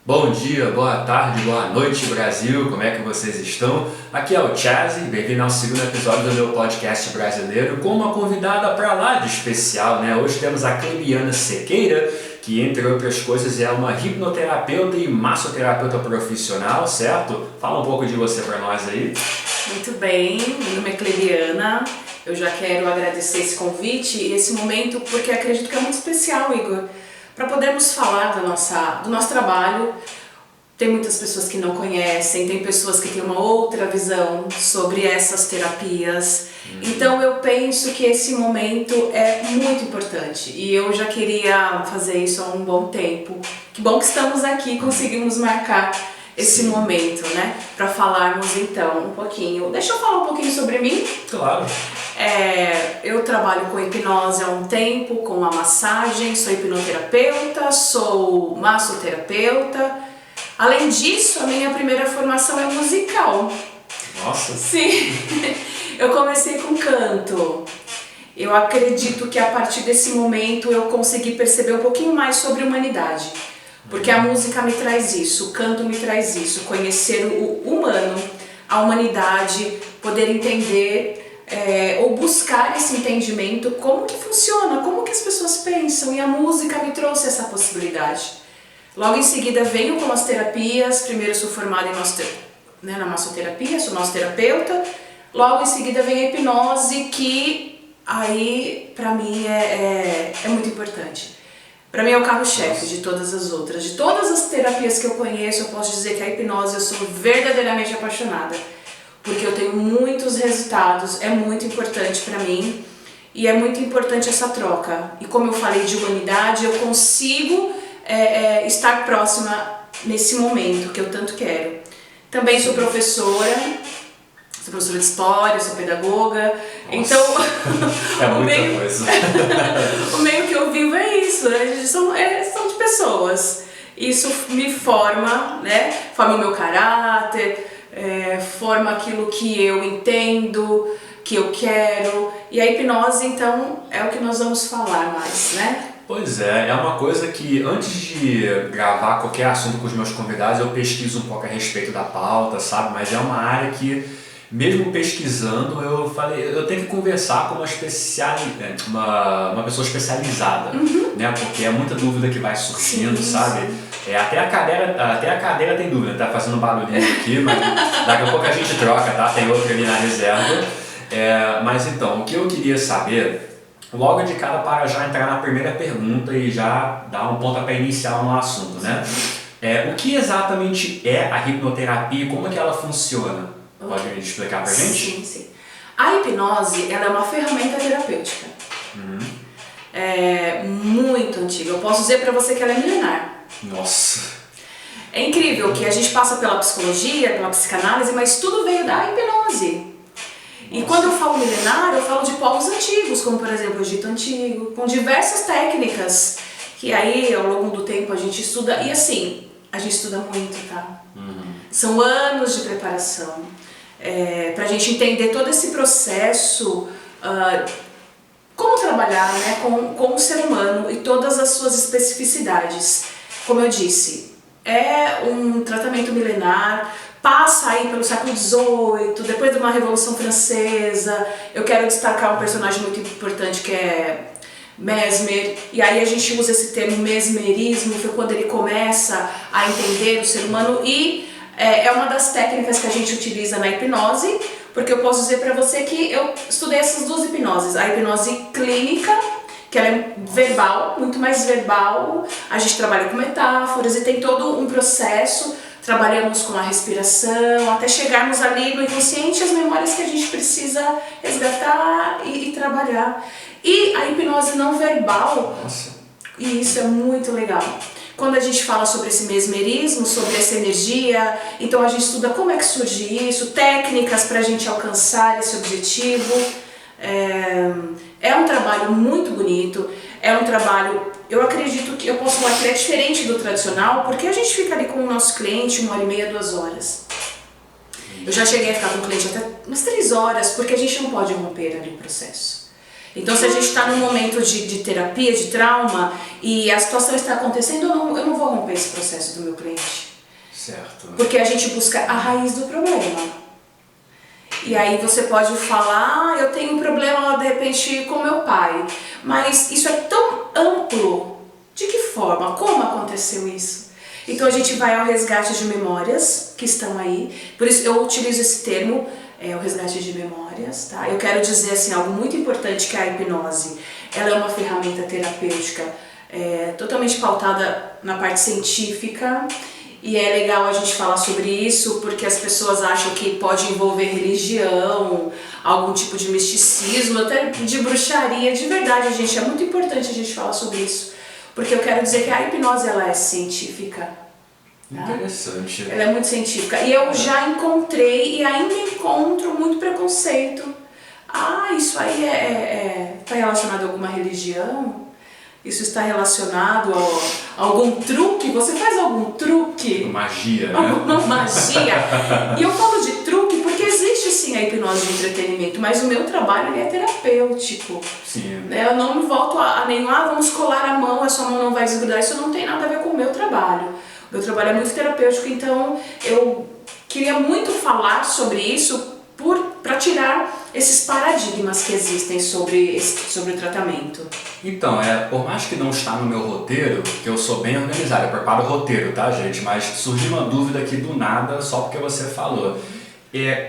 Bom dia, boa tarde, boa noite Brasil, como é que vocês estão? Aqui é o Chazzy, bem-vindo ao segundo episódio do meu podcast brasileiro com uma convidada pra lá de especial, né? Hoje temos a Clebiana Sequeira, que entre outras coisas é uma hipnoterapeuta e massoterapeuta profissional, certo? Fala um pouco de você pra nós aí. Muito bem, meu nome é Clebiana, eu já quero agradecer esse convite e esse momento porque acredito que é muito especial, Igor. Para podermos falar do nosso trabalho. Tem muitas pessoas que não conhecem, tem pessoas que têm uma outra visão sobre essas terapias. Então eu penso que esse momento é muito importante e eu já queria fazer isso há um bom tempo. Que bom que estamos aqui, conseguimos marcar esse momento, né? Para falarmos então um pouquinho. Deixa eu falar um pouquinho sobre mim. Claro. Eu trabalho com hipnose há um tempo, com a massagem, sou hipnoterapeuta, sou massoterapeuta. Além disso, a minha primeira formação é musical. Nossa! Sim, eu comecei com canto. Eu acredito que a partir desse momento eu consegui perceber um pouquinho mais sobre a humanidade. Porque a música me traz isso, o canto me traz isso, conhecer o humano, a humanidade, poder entender ou buscar esse entendimento, como que funciona, como que as pessoas pensam, e a música me trouxe essa possibilidade. Logo em seguida venho com as terapias, primeiro sou formada na massoterapia, sou massoterapeuta, logo em seguida vem a hipnose, que aí pra mim é muito importante. Pra mim é o carro-chefe de todas as outras. De todas as terapias que eu conheço, eu posso dizer que a hipnose eu sou verdadeiramente apaixonada. Porque eu tenho muitos resultados, é muito importante pra mim. E é muito importante essa troca. E como eu falei de humanidade, eu consigo estar próxima nesse momento que eu tanto quero. Também sou professora de história, sou pedagoga. Nossa. Então, é muita coisa. o meio que eu vivo é isso, são de pessoas. Isso me forma, né? Forma o meu caráter, forma aquilo que eu entendo, que eu quero. E a hipnose, então, é o que nós vamos falar mais, né? Pois é uma coisa que antes de gravar qualquer assunto com os meus convidados eu pesquiso um pouco a respeito da pauta, sabe? Mas é uma área que, mesmo pesquisando, eu falei, eu tenho que conversar com uma pessoa especializada, né? Porque é muita dúvida que vai surgindo, sim, sabe? Até a cadeira tem dúvida, tá fazendo um barulhinho aqui, mas daqui a pouco a gente troca, tá? Tem outra ali na reserva. Mas então, o que eu queria saber, logo de cara, para já entrar na primeira pergunta e já dar um pontapé inicial no assunto, né? O que exatamente é a hipnoterapia e como é que ela funciona? Pode explicar pra gente? Sim. A hipnose, ela é uma ferramenta terapêutica. É muito antiga. Eu posso dizer pra você que ela é milenar. Nossa! É incrível que a gente passa pela psicologia, pela psicanálise, mas tudo veio da hipnose. E quando eu falo milenar, eu falo de povos antigos, como por exemplo o Egito Antigo, com diversas técnicas que aí ao longo do tempo a gente estuda. E assim, a gente estuda muito, tá? São anos de preparação. Pra gente entender todo esse processo, como trabalhar, né, com o ser humano e todas as suas especificidades. Como eu disse, é um tratamento milenar, passa aí pelo século XVIII, depois de uma Revolução Francesa. Eu quero destacar um personagem muito importante que é Mesmer, e aí a gente usa esse termo mesmerismo, foi quando ele começa a entender o ser humano, e é uma das técnicas que a gente utiliza na hipnose, porque eu posso dizer pra você que eu estudei essas duas hipnoses, a hipnose clínica, que ela é verbal, muito mais verbal, a gente trabalha com metáforas e tem todo um processo, trabalhamos com a respiração, até chegarmos ali no inconsciente, as memórias que a gente precisa resgatar e trabalhar. E a hipnose não verbal, e isso é muito legal. Quando a gente fala sobre esse mesmerismo, sobre essa energia, então a gente estuda como é que surge isso, técnicas para a gente alcançar esse objetivo. É um trabalho muito bonito, é um trabalho, eu acredito que eu posso falar que é diferente do tradicional, porque a gente fica ali com o nosso cliente 1h30, 2 horas. Eu já cheguei a ficar com o cliente até umas 3 horas, porque a gente não pode romper ali o processo. Então, se a gente está num momento de terapia, de trauma, e a situação está acontecendo, eu não vou romper esse processo do meu cliente. Certo. Porque a gente busca a raiz do problema. E aí você pode falar, eu tenho um problema, de repente, com meu pai. Mas isso é tão amplo. De que forma? Como aconteceu isso? Então a gente vai ao resgate de memórias que estão aí. Por isso eu utilizo esse termo, o resgate de memórias, tá? Eu quero dizer assim, algo muito importante, que a hipnose, ela é uma ferramenta terapêutica totalmente pautada na parte científica. E é legal a gente falar sobre isso porque as pessoas acham que pode envolver religião, algum tipo de misticismo, até de bruxaria. De verdade, gente, é muito importante a gente falar sobre isso. Porque eu quero dizer que a hipnose, ela é científica. Tá? Interessante. Ela é muito científica. E eu já encontrei e ainda encontro muito preconceito. Ah, isso aí está relacionado a alguma religião? Isso está relacionado a algum truque? Você faz algum truque? Magia, né? Alguma magia. E eu falo de truque porque existe sim a hipnose de entretenimento, mas o meu trabalho ele é terapêutico. Sim. Eu não me volto a nenhum, vamos colar a mão, a sua mão não vai desgrudar. Isso não tem nada a ver com o meu trabalho. O meu trabalho é muito terapêutico, então eu queria muito falar sobre isso para tirar esses paradigmas que existem sobre o tratamento. Então, por mais que não está no meu roteiro, que eu sou bem organizado, eu preparo o roteiro, tá, gente? Mas surgiu uma dúvida aqui do nada, só porque você falou.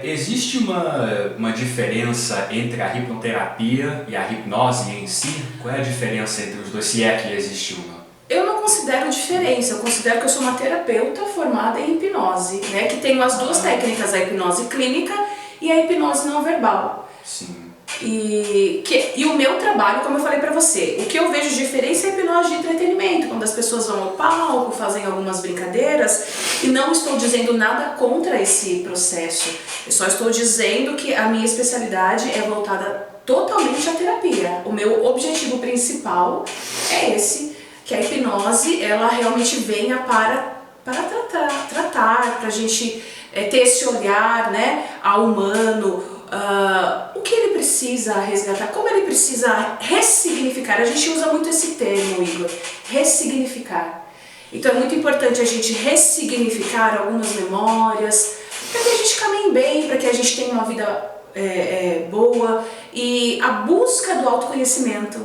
Existe uma diferença entre a hipnoterapia e a hipnose em si? Qual é a diferença entre os dois, se é que existe uma? Eu não considero diferença, eu considero que eu sou uma terapeuta formada em hipnose, né? Que tenho as duas técnicas, a hipnose clínica e a hipnose não verbal. Sim. E o meu trabalho, como eu falei pra você, o que eu vejo de diferença é a hipnose de entretenimento, quando as pessoas vão ao palco, fazem algumas brincadeiras, e não estou dizendo nada contra esse processo, eu só estou dizendo que a minha especialidade é voltada totalmente à terapia. O meu objetivo principal é esse, que a hipnose, ela realmente venha para tratar, pra gente ter esse olhar, né, ao humano, o que ele precisa resgatar, como ele precisa ressignificar. A gente usa muito esse termo, Igor, ressignificar. Então é muito importante a gente ressignificar algumas memórias, para que a gente caminhe bem, para que a gente tenha uma vida boa. E a busca do autoconhecimento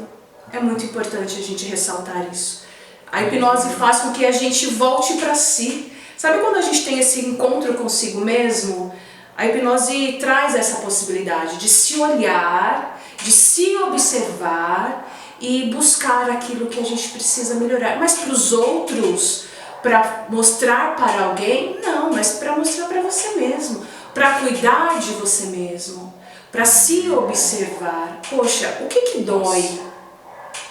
é muito importante a gente ressaltar isso. A hipnose faz com que a gente volte para si. Sabe quando a gente tem esse encontro consigo mesmo? A hipnose traz essa possibilidade de se olhar, de se observar e buscar aquilo que a gente precisa melhorar. Mas para os outros, para mostrar para alguém, não, mas para mostrar para você mesmo, para cuidar de você mesmo, para se observar. Poxa, o que dói?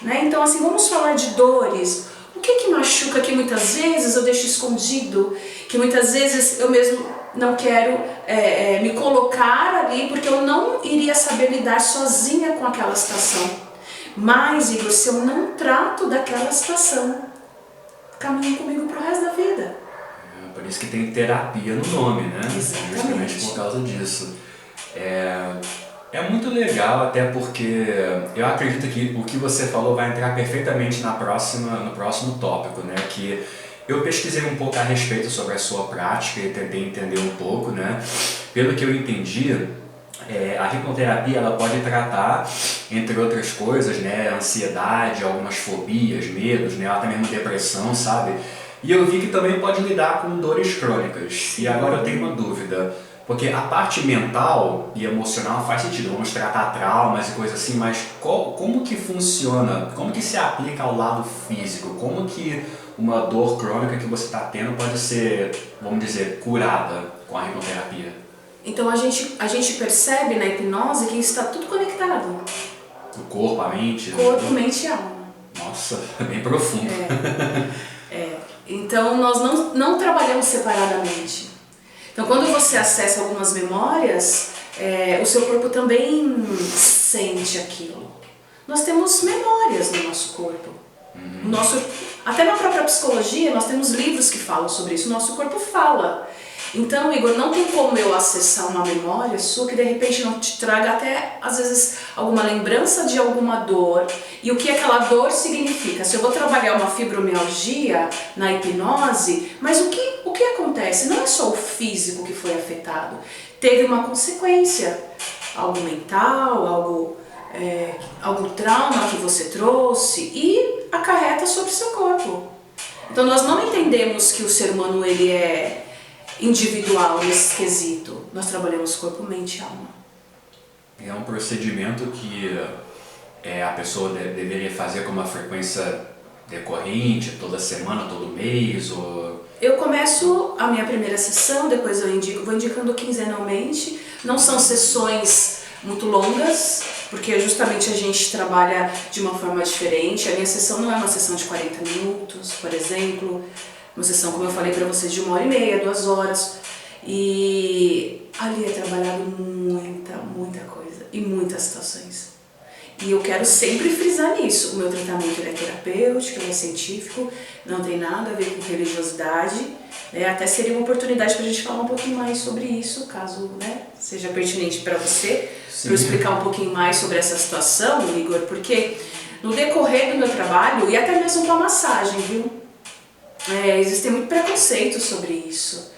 Né? Então, assim, vamos falar de dores. O que machuca, que muitas vezes eu deixo escondido, que muitas vezes eu mesmo não quero me colocar ali, porque eu não iria saber lidar sozinha com aquela situação. Mas, Igor, se eu não trato daquela situação, caminho comigo pro resto da vida. Por isso que tem terapia no nome, né? Exatamente. Justamente por causa disso. É muito legal, até porque eu acredito que o que você falou vai entrar perfeitamente no próximo tópico, né? Que eu pesquisei um pouco a respeito sobre a sua prática e tentei entender um pouco, né? Pelo que eu entendi, a hipnoterapia ela pode tratar, entre outras coisas, né? Ansiedade, algumas fobias, medos, né? Até mesmo depressão, sabe? E eu vi que também pode lidar com dores crônicas. E agora eu tenho uma dúvida. Porque a parte mental e emocional faz sentido, vamos tratar traumas e coisas assim, mas como que funciona, como que se aplica ao lado físico, como que uma dor crônica que você está tendo pode ser, vamos dizer, curada com a hipnoterapia? Então a gente percebe na hipnose que está tudo conectado. O corpo, a mente? Corpo, mente e alma. Nossa, bem profundo. Então nós não trabalhamos separadamente. Então, quando você acessa algumas memórias, o seu corpo também sente aquilo. Nós temos memórias no nosso corpo. Até na própria psicologia, nós temos livros que falam sobre isso. O nosso corpo fala. Então, Igor, não tem como eu acessar uma memória sua que de repente não te traga até, às vezes, alguma lembrança de alguma dor e o que aquela dor significa. Se eu vou trabalhar uma fibromialgia na hipnose, mas o que acontece? Não é só o físico que foi afetado, teve uma consequência, algo mental, algum trauma que você trouxe e acarreta sobre o seu corpo. Então nós não entendemos que o ser humano ele é individual nesse quesito. Nós trabalhamos corpo, mente e alma. É um procedimento que a pessoa deveria fazer com uma frequência decorrente, toda semana, todo mês? Ou... Eu começo a minha primeira sessão, depois vou indicando quinzenalmente. Não são sessões muito longas, porque justamente a gente trabalha de uma forma diferente. A minha sessão não é uma sessão de 40 minutos, por exemplo. Uma sessão, como eu falei para vocês, de 1h30, 2 horas. E ali é trabalhado muita coisa e muitas situações. E eu quero sempre frisar nisso. O meu tratamento ele é terapêutico, ele é científico, não tem nada a ver com religiosidade. Até seria uma oportunidade para a gente falar um pouquinho mais sobre isso, caso seja pertinente para você, para eu explicar um pouquinho mais sobre essa situação, Igor, porque no decorrer do meu trabalho, e até mesmo com a massagem, viu? Existem muito preconceito sobre isso.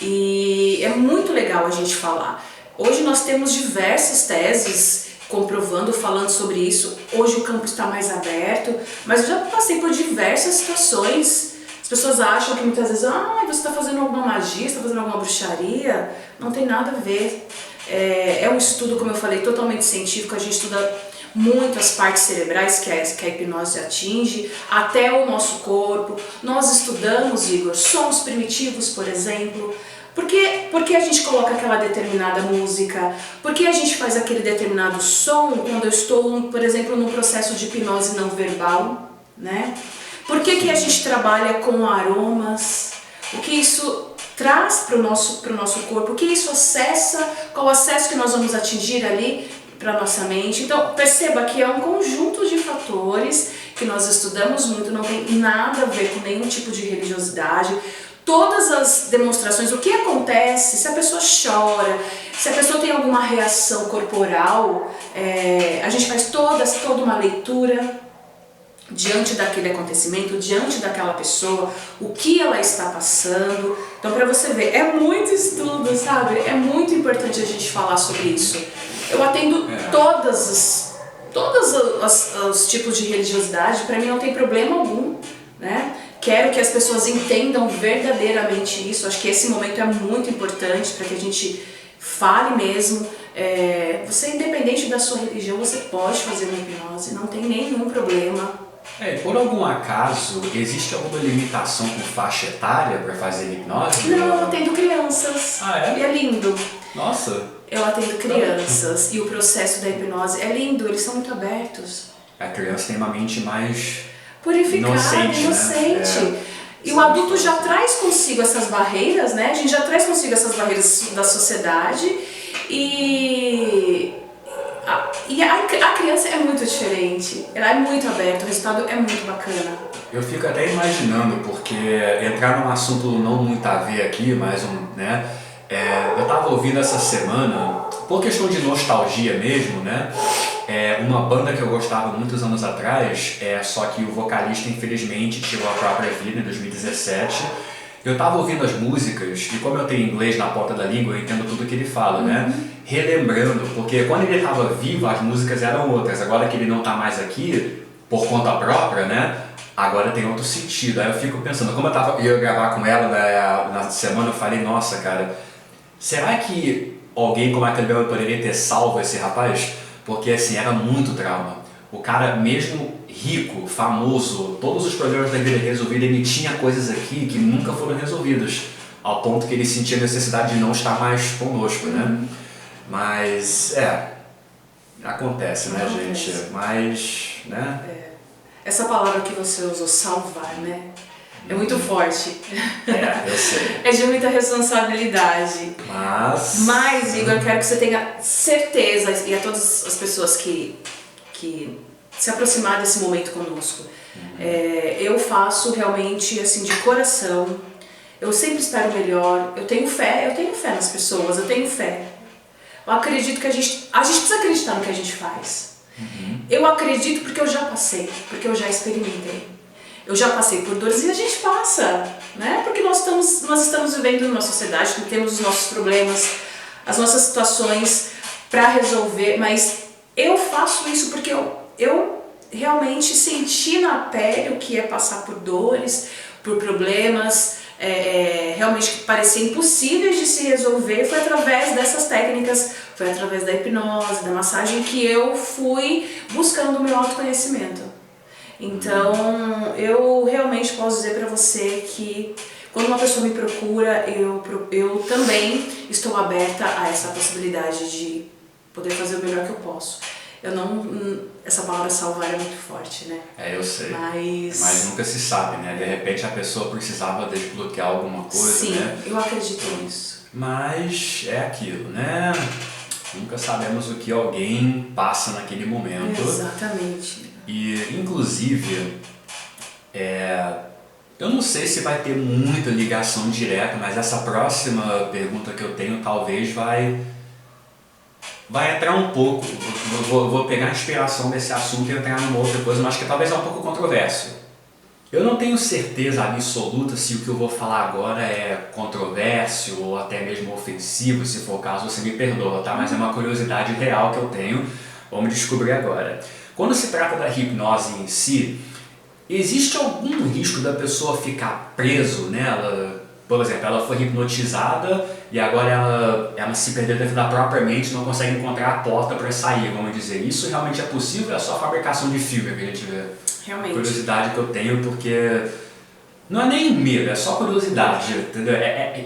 E é muito legal a gente falar. Hoje nós temos diversas teses comprovando, falando sobre isso. Hoje o campo está mais aberto, mas eu já passei por diversas situações. As pessoas acham que muitas vezes, você está fazendo alguma magia, está fazendo alguma bruxaria. Não tem nada a ver. É um estudo, como eu falei, totalmente científico. A gente estuda muito as partes cerebrais que a hipnose atinge, até o nosso corpo. Nós estudamos, Igor, sons primitivos, por exemplo. Por que a gente coloca aquela determinada música? Por que a gente faz aquele determinado som quando eu estou, por exemplo, num processo de hipnose não verbal, né? Por que a gente trabalha com aromas? O que isso traz para o nosso corpo? O que isso acessa? Qual o acesso que nós vamos atingir ali para nossa mente? Então, perceba que é um conjunto de fatores que nós estudamos muito, não tem nada a ver com nenhum tipo de religiosidade. Todas as demonstrações, o que acontece, se a pessoa chora, se a pessoa tem alguma reação corporal, a gente faz toda uma leitura diante daquele acontecimento, diante daquela pessoa, o que ela está passando. Então, para você ver, é muito estudo, sabe? É muito importante a gente falar sobre isso. Eu atendo todos os tipos de religiosidade, para mim não tem problema algum, né? Quero que as pessoas entendam verdadeiramente isso. Acho que esse momento é muito importante para que a gente fale mesmo. Você, independente da sua religião, você pode fazer uma hipnose, não tem nenhum problema. Por algum acaso, existe alguma limitação com faixa etária para fazer hipnose? Não, eu atendo crianças. E é lindo. Nossa! Eu atendo crianças e o processo da hipnose é lindo, eles são muito abertos. A criança tem uma mente mais purificada, inocente. Né? E o adulto já traz consigo essas barreiras, né? A gente já traz consigo essas barreiras da sociedade e a criança é muito diferente, ela é muito aberta, o resultado é muito bacana. Eu fico até imaginando, porque entrar num assunto não muito a ver aqui, mas eu estava ouvindo essa semana, por questão de nostalgia mesmo, né? Uma banda que eu gostava muitos anos atrás, só que o vocalista infelizmente tirou a própria vida em 2017. Eu tava ouvindo as músicas e como eu tenho inglês na ponta da língua, eu entendo tudo que ele fala, né? Relembrando, porque quando ele estava vivo as músicas eram outras, agora que ele não tá mais aqui, por conta própria, né? Agora tem outro sentido. Aí eu fico pensando, como eu ia gravar com ela na semana, eu falei, nossa cara, será que alguém como aquele meu poderia ter salvo esse rapaz? Porque assim, era muito trauma. O cara, mesmo rico, famoso, todos os problemas da vida resolvidos, ele tinha coisas aqui que nunca foram resolvidas, ao ponto que ele sentia a necessidade de não estar mais conosco, né? Mas, acontece, né, gente? Mas, né? Essa palavra que você usou, salvar, né? É muito forte. Eu sei. É de muita responsabilidade. Mas, Igor, eu quero que você tenha certeza, e a todas as pessoas que se aproximar desse momento conosco, eu faço realmente assim de coração. Eu sempre espero o melhor. Eu tenho fé nas pessoas, eu tenho fé. Eu acredito que a gente precisa acreditar no que a gente faz. Eu acredito porque eu já passei, porque eu já experimentei. Eu já passei por dores e a gente passa, né? Porque nós estamos vivendo numa sociedade que temos os nossos problemas, as nossas situações para resolver, mas eu faço isso porque eu realmente senti na pele o que é passar por dores, por problemas, realmente que pareciam impossíveis de se resolver. Foi através dessas técnicas, foi através da hipnose, da massagem que eu fui buscando o meu autoconhecimento. Então, eu realmente posso dizer para você que quando uma pessoa me procura, eu também estou aberta a essa possibilidade de poder fazer o melhor que eu posso. Essa palavra salvar é muito forte, né? Eu sei. Mas nunca se sabe, né? De repente a pessoa precisava desbloquear alguma coisa, sim, né? eu acredito nisso. Mas é aquilo, né? Nunca sabemos o que alguém passa naquele momento. Exatamente. E, inclusive, eu não sei se vai ter muita ligação direta, mas essa próxima pergunta que eu tenho talvez vai entrar um pouco, vou pegar a inspiração desse assunto e entrar numa outra coisa, mas que talvez é um pouco controverso. Eu não tenho certeza absoluta se o que eu vou falar agora é controverso ou até mesmo ofensivo, se for o caso você me perdoa, tá? Mas é uma curiosidade real que eu tenho, vamos descobrir agora. Quando se trata da hipnose em si, existe algum risco da pessoa ficar preso nela? Por exemplo, ela foi hipnotizada e agora ela se perdeu dentro da própria mente e não consegue encontrar a porta para sair, vamos dizer. Isso realmente é possível ou é só fabricação de filme que a gente vê? Realmente. Curiosidade que eu tenho, porque não é nem medo, é só curiosidade, entendeu?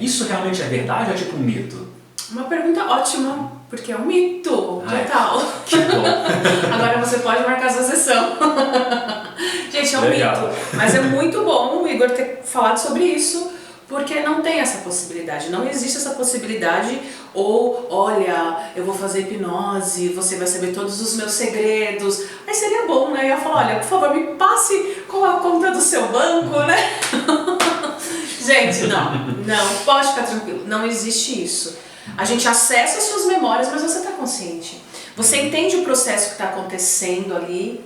Isso realmente é verdade ou é tipo um mito? Uma pergunta ótima, porque é um mito total. Que bom. Agora você pode marcar sua sessão. Gente, é um Legal. mito. Mas é muito bom o Igor ter falado sobre isso, porque não tem essa possibilidade, não existe essa possibilidade. Ou, olha, eu vou fazer hipnose, você vai saber todos os meus segredos. Aí seria bom, né? Eu ia falar, olha, por favor, me passe com a conta do seu banco, né? Gente, não, pode ficar tranquilo, não existe isso. A gente acessa as suas memórias, mas você está consciente. Você entende o processo que está acontecendo ali.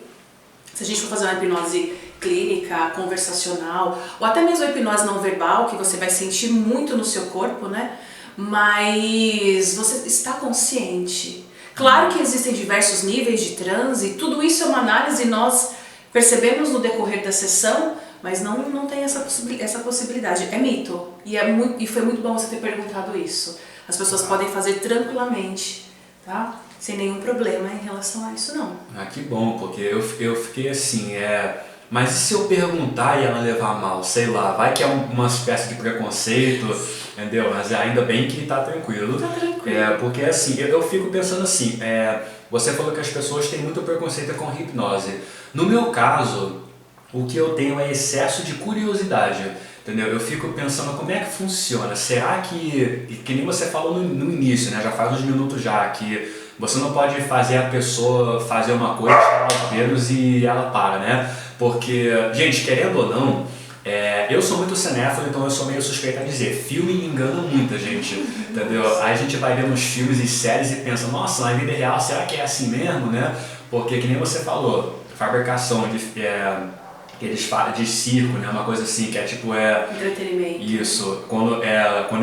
Se a gente for fazer uma hipnose clínica, conversacional, ou até mesmo a hipnose não verbal, que você vai sentir muito no seu corpo, né? Mas você está consciente. Claro que existem diversos níveis de transe, tudo isso é uma análise e nós percebemos no decorrer da sessão, mas não tem essa possibilidade. É mito. E foi muito bom você ter perguntado isso. As pessoas podem fazer tranquilamente, tá? Sem nenhum problema em relação a isso, não. Que bom, porque eu fiquei assim, mas e se eu perguntar e ela levar mal? Sei lá, vai que é uma espécie de preconceito, entendeu? Mas ainda bem que tá tranquilo. Tá tranquilo. Porque assim, eu fico pensando assim, você falou que as pessoas têm muito preconceito com hipnose. No meu caso, o que eu tenho é excesso de curiosidade. Entendeu? Eu fico pensando como é que funciona. Será que nem você falou no início, né? Já faz uns minutos já, que você não pode fazer a pessoa fazer uma coisa, estirar os dedos e ela para, né? Porque, gente, querendo ou não, eu sou muito cinéfilo, então eu sou meio suspeito a dizer, filme engana muita gente, entendeu? Aí a gente vai ver nos filmes e séries e pensa, nossa, na vida real será que é assim mesmo, né? Porque que nem você falou, fabricação de circo, né? Uma coisa assim, que é tipo... entretenimento. Isso, quando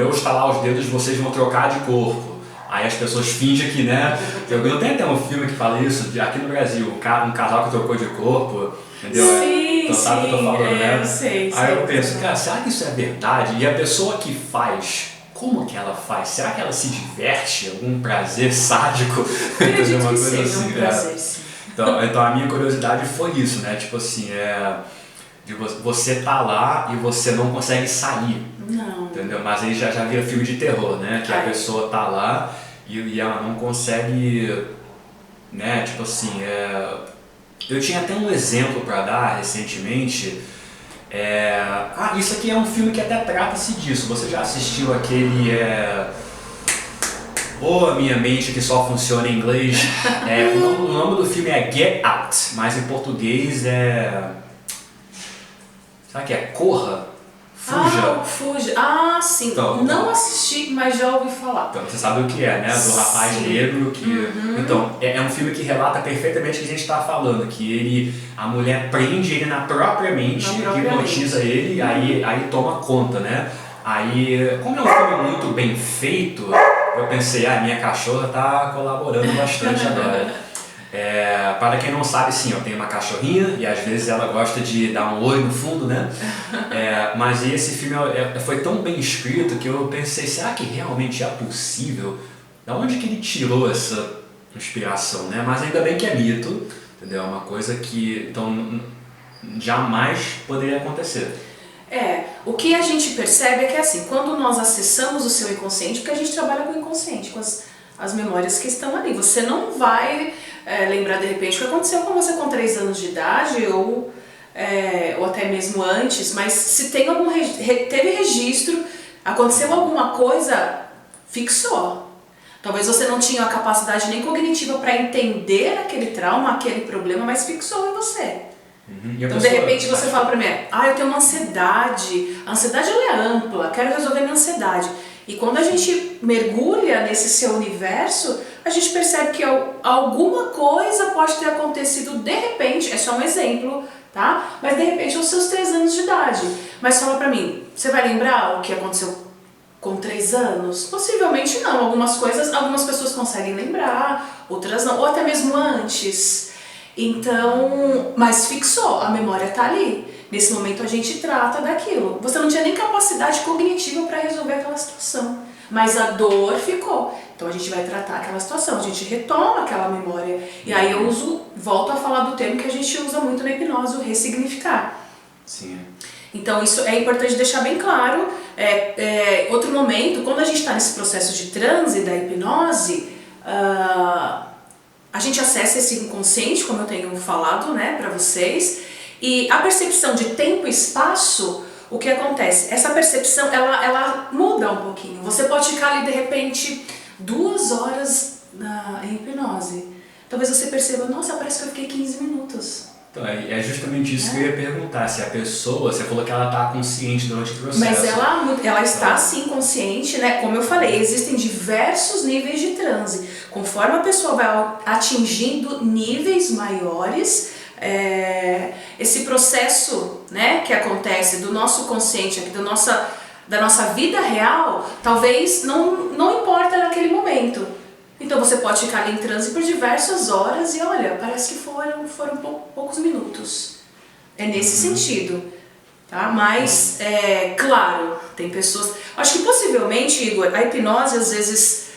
eu estalar os dedos, vocês vão trocar de corpo. Aí as pessoas fingem que, né? Eu tenho até um filme que fala isso, aqui no Brasil, um casal que trocou de corpo, entendeu? Sim, então, sabe o que eu tô falando, né? Eu sei. Aí eu penso, cara, será que isso é verdade? E a pessoa que faz, como que ela faz? Será que ela se diverte? Algum prazer sádico? Acredito que seja um prazer, sim. Então a minha curiosidade foi isso, né? Tipo assim, de você tá lá e você não consegue sair. Não. Entendeu? Mas aí já vira filme de terror, né? Que a pessoa tá lá e ela não consegue, né? Tipo assim, eu tinha até um exemplo para dar recentemente. Isso aqui é um filme que até trata-se disso. Você já assistiu aquele... a minha mente que só funciona em inglês. O nome do filme é Get Out, mas em português será que é Corra? Fuja. Fuja. Ah, sim. Então, não assisti, mas já ouvi falar. Então, você sabe o que é, né? Do rapaz Sim. negro que... Então, é um filme que relata perfeitamente o que a gente está falando, que a mulher prende ele na própria mente, hipnotiza ele, aí toma conta, né? Aí, como é um filme muito bem feito, eu pensei, minha cachorra tá colaborando bastante agora. Para quem não sabe, sim, eu tenho uma cachorrinha e às vezes ela gosta de dar um oi no fundo, né? Mas esse filme foi tão bem escrito que eu pensei, será que realmente é possível? Da onde que ele tirou essa inspiração, né? Mas ainda bem que é mito, entendeu? É uma coisa que então, jamais poderia acontecer. O que a gente percebe é que assim, quando nós acessamos o seu inconsciente, porque a gente trabalha com o inconsciente, com as memórias que estão ali. Você não vai lembrar de repente o que aconteceu com você com 3 anos de idade ou até mesmo antes, mas se tem teve registro, aconteceu alguma coisa, fixou. Talvez você não tinha a capacidade nem cognitiva para entender aquele trauma, aquele problema, mas fixou em você. Então, de repente, você fala pra mim, eu tenho uma ansiedade. A ansiedade ela é ampla, quero resolver minha ansiedade. E quando a gente mergulha nesse seu universo, a gente percebe que alguma coisa pode ter acontecido de repente, é só um exemplo, tá? Mas de repente aos seus 3 anos de idade. Mas fala pra mim, você vai lembrar o que aconteceu com 3 anos? Possivelmente não. Algumas pessoas conseguem lembrar, outras não, ou até mesmo antes. Então, mas fixou, a memória tá ali. Nesse momento a gente trata daquilo. Você não tinha nem capacidade cognitiva para resolver aquela situação, mas a dor ficou. Então a gente vai tratar aquela situação, a gente retoma aquela memória. E aí volto a falar do termo que a gente usa muito na hipnose, o ressignificar. Sim. Então isso é importante deixar bem claro. Outro momento, quando a gente está nesse processo de transe da hipnose, a gente acessa esse inconsciente, como eu tenho falado, né, para vocês, e a percepção de tempo e espaço, o que acontece? Essa percepção, ela muda um pouquinho. Você pode ficar ali, de repente, 2 horas em hipnose. Talvez você perceba, nossa, parece que eu fiquei 15 minutos. Então, é justamente isso que eu ia perguntar, se a pessoa, você falou que ela está consciente durante o processo. Mas ela está sim consciente, né? Como eu falei, existem diversos níveis de transe. Conforme a pessoa vai atingindo níveis maiores, esse processo, né, que acontece do nosso consciente, aqui, da nossa vida real, talvez não importa naquele momento. Então você pode ficar ali em transe por diversas horas e olha, parece que foram poucos minutos. É nesse sentido, tá? Mas, claro, tem pessoas... Acho que possivelmente, Igor, a hipnose às vezes,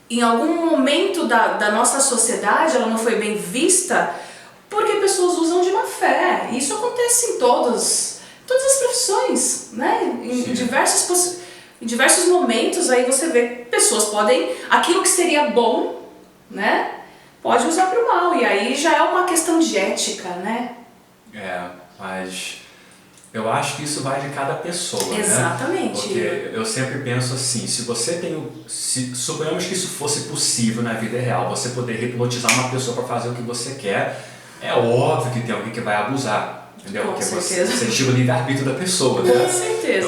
em algum momento da nossa sociedade, ela não foi bem vista porque pessoas usam de má fé. Isso acontece em todas as profissões, né? Em diversos momentos aí você vê pessoas aquilo que seria bom, né, pode usar para o mal, e aí já é uma questão de ética, né? Mas eu acho que isso vai de cada pessoa, exatamente, né? Porque eu sempre penso assim, se você suponhamos que isso fosse possível na vida real, você poder hipnotizar uma pessoa para fazer o que você quer, é óbvio que tem alguém que vai abusar. Entendeu? Com porque certeza. você tira o livre-arbítrio da pessoa, né? Com certeza.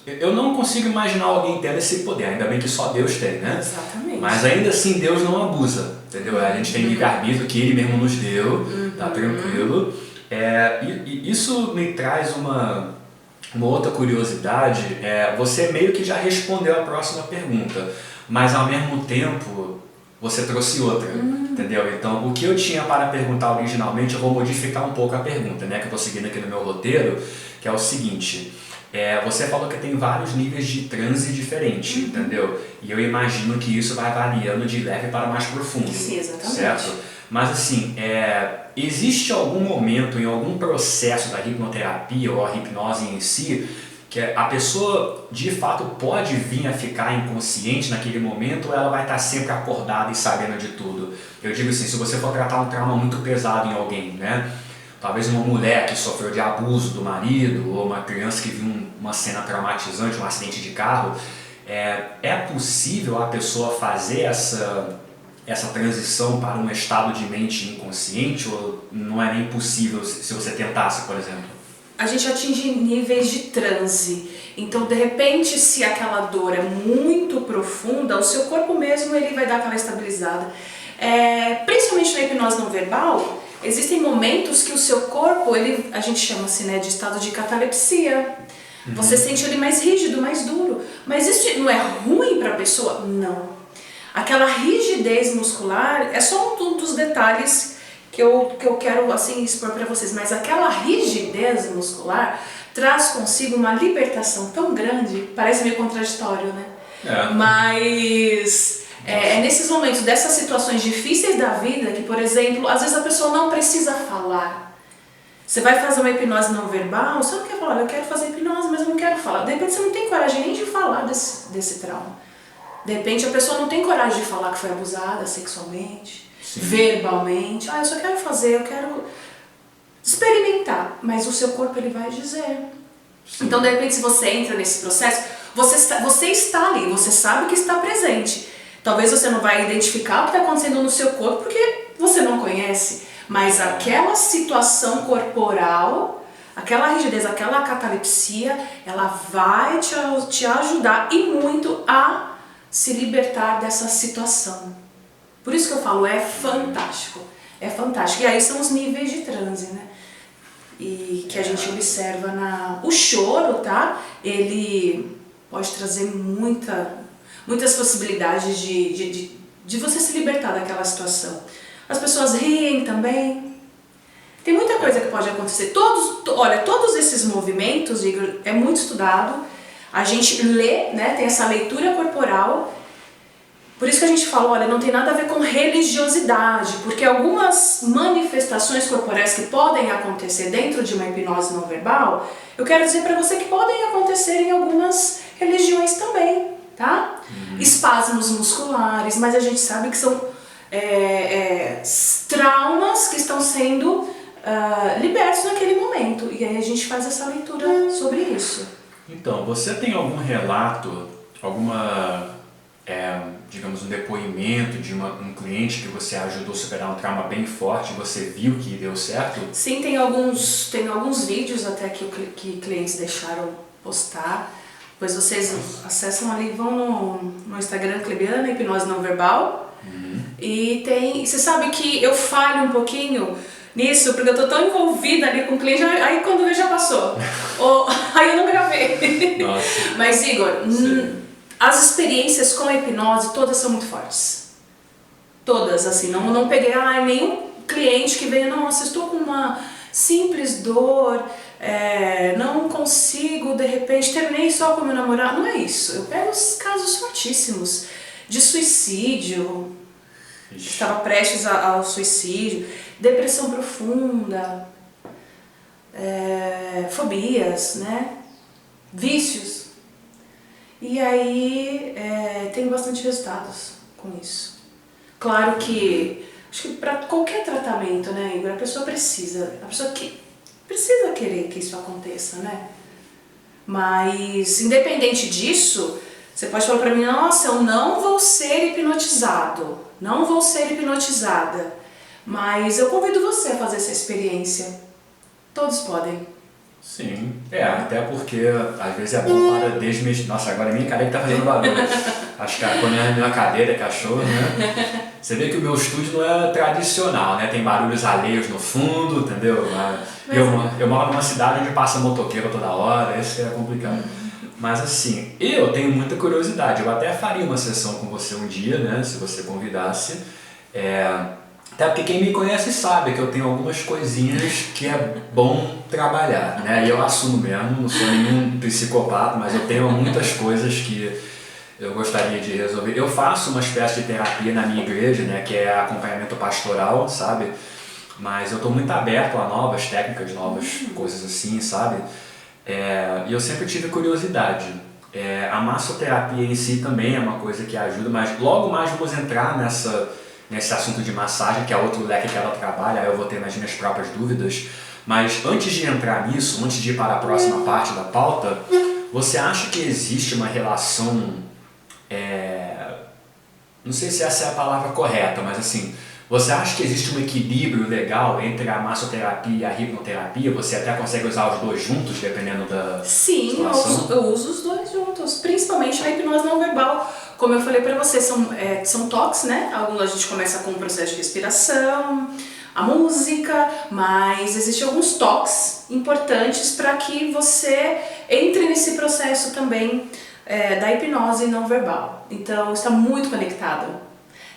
Então, eu não consigo imaginar alguém tendo esse poder, ainda bem que só Deus tem, né? Exatamente. Mas ainda assim, Deus não abusa, entendeu? A gente tem livre-arbítrio que Ele mesmo nos deu, tá tranquilo. E isso me traz uma outra curiosidade, você meio que já respondeu a próxima pergunta, mas ao mesmo tempo você trouxe outra, entendeu? Então, o que eu tinha para perguntar originalmente, eu vou modificar um pouco a pergunta, né? Que eu estou seguindo aqui no meu roteiro, que é o seguinte: você falou que tem vários níveis de transe diferentes, entendeu? E eu imagino que isso vai variando de leve para mais profundo. Sim, exatamente. Certo? Mas assim, existe algum momento, em algum processo da hipnoterapia ou a hipnose em si, que a pessoa de fato pode vir a ficar inconsciente naquele momento, ou ela vai estar sempre acordada e sabendo de tudo? Eu digo assim, se você for tratar um trauma muito pesado em alguém, né? Talvez uma mulher que sofreu de abuso do marido, ou uma criança que viu uma cena traumatizante, um acidente de carro, é possível a pessoa fazer essa transição para um estado de mente inconsciente, ou não é nem possível se você tentasse, por exemplo? a gente atinge níveis de transe. Então, de repente, se aquela dor é muito profunda, o seu corpo mesmo ele vai dar aquela estabilizada. Principalmente na hipnose não verbal, existem momentos que o seu corpo, a gente chama assim, né, de estado de catalepsia. Você sente ele mais rígido, mais duro. Mas isso não é ruim para a pessoa? Não. Aquela rigidez muscular é só um dos detalhes que eu quero assim expor para vocês. Mas aquela rigidez muscular traz consigo uma libertação tão grande, parece meio contraditório, né? Mas é nesses momentos, dessas situações difíceis da vida, que, por exemplo, às vezes a pessoa não precisa falar. Você vai fazer uma hipnose não verbal, você não quer falar, eu quero fazer hipnose, mas eu não quero falar. De repente você não tem coragem nem de falar desse trauma. De repente a pessoa não tem coragem de falar que foi abusada sexualmente, verbalmente. Eu só quero fazer, eu quero experimentar, mas o seu corpo ele vai dizer. Sim. Então, de repente, se você entra nesse processo, você está ali, você sabe que está presente. Talvez você não vai identificar o que está acontecendo no seu corpo porque você não conhece, mas aquela situação corporal, aquela rigidez, aquela catalepsia, ela vai te ajudar e muito a se libertar dessa situação. Por isso que eu falo, é fantástico. É fantástico. E aí são os níveis de transe, né? E que a gente observa o choro, tá? Ele pode trazer muitas possibilidades de você se libertar daquela situação. As pessoas riem também. Tem muita coisa que pode acontecer. Todos esses movimentos, Igor, é muito estudado. A gente lê, né? Tem essa leitura corporal. Por isso que a gente fala, olha, não tem nada a ver com religiosidade, porque algumas manifestações corporais que podem acontecer dentro de uma hipnose não verbal, eu quero dizer para você que podem acontecer em algumas religiões também, tá? Espasmos musculares, mas a gente sabe que são traumas que estão sendo libertos naquele momento, e aí a gente faz essa leitura sobre isso. Então, você tem algum relato, digamos, um depoimento de um cliente que você ajudou a superar um trauma bem forte e você viu que deu certo? Sim, tem alguns vídeos até que clientes deixaram postar. Depois vocês acessam ali, vão no Instagram Clebiana, Hipnose Não Verbal. E você sabe que eu falho um pouquinho nisso, porque eu tô tão envolvida ali com o cliente, aí quando eu vejo já passou. Aí eu não gravei. Nossa. Mas Igor, as experiências com a hipnose todas são muito fortes. Todas, assim, não peguei nenhum cliente que venha, nossa, estou com uma simples dor, não consigo, de repente, terminei só com meu namorado. Não é isso, eu pego os casos fortíssimos de suicídio, estava prestes ao suicídio, depressão profunda, fobias, né? Vícios. E aí tem bastante resultados com isso. Claro que, acho que para qualquer tratamento, né, Igor, a pessoa precisa querer que isso aconteça, né? Mas, independente disso, você pode falar para mim, nossa, eu não vou ser hipnotizado, não vou ser hipnotizada. Mas eu convido você a fazer essa experiência. Todos podem. Sim, até porque às vezes é bom para desmistificar. Nossa, agora minha cadeira que tá fazendo barulho. Acho que quando é minha cadeira é cachorro, né? Você vê que o meu estúdio não é tradicional, né? Tem barulhos alheios no fundo, entendeu? Eu moro numa cidade onde passa motoqueiro toda hora, isso é complicado. Mas assim, eu tenho muita curiosidade. Eu até faria uma sessão com você um dia, né? Se você convidasse. Até porque quem me conhece sabe que eu tenho algumas coisinhas que é bom trabalhar, né? E eu assumo mesmo, não sou nenhum psicopata, mas eu tenho muitas coisas que eu gostaria de resolver. Eu faço uma espécie de terapia na minha igreja, né? Que é acompanhamento pastoral, sabe? Mas eu estou muito aberto a novas técnicas, novas coisas assim, sabe? E eu sempre tive curiosidade. A massoterapia em si também é uma coisa que ajuda, mas logo mais vamos entrar nesse assunto de massagem, que é outro leque que ela trabalha, aí eu vou ter mais minhas próprias dúvidas. Mas antes de entrar nisso, antes de ir para a próxima parte da pauta, você acha que existe uma relação, não sei se essa é a palavra correta, mas assim, Você acha que existe um equilíbrio legal entre a massoterapia e a hipnoterapia? Você até consegue usar os dois juntos, dependendo da situação? Eu uso os dois juntos, principalmente a hipnose não verbal. Como eu falei pra você, são toques, né? Alguns a gente começa com o processo de respiração, a música, mas existem alguns toques importantes para que você entre nesse processo também da hipnose não verbal. Então está muito conectado.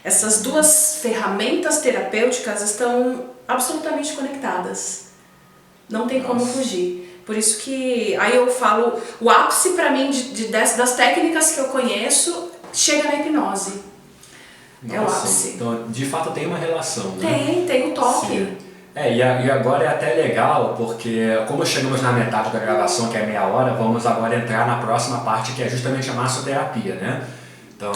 Essas duas ferramentas terapêuticas estão absolutamente conectadas. Não tem como fugir. Por isso que aí eu falo, o ápice para mim das técnicas que eu conheço chega na hipnose. Nossa, é o ápice. Então, de fato tem uma relação, né? Tem o toque. Sim. E agora é até legal, porque como chegamos na metade da gravação, que é meia hora, vamos agora entrar na próxima parte, que é justamente a massoterapia, né? Então,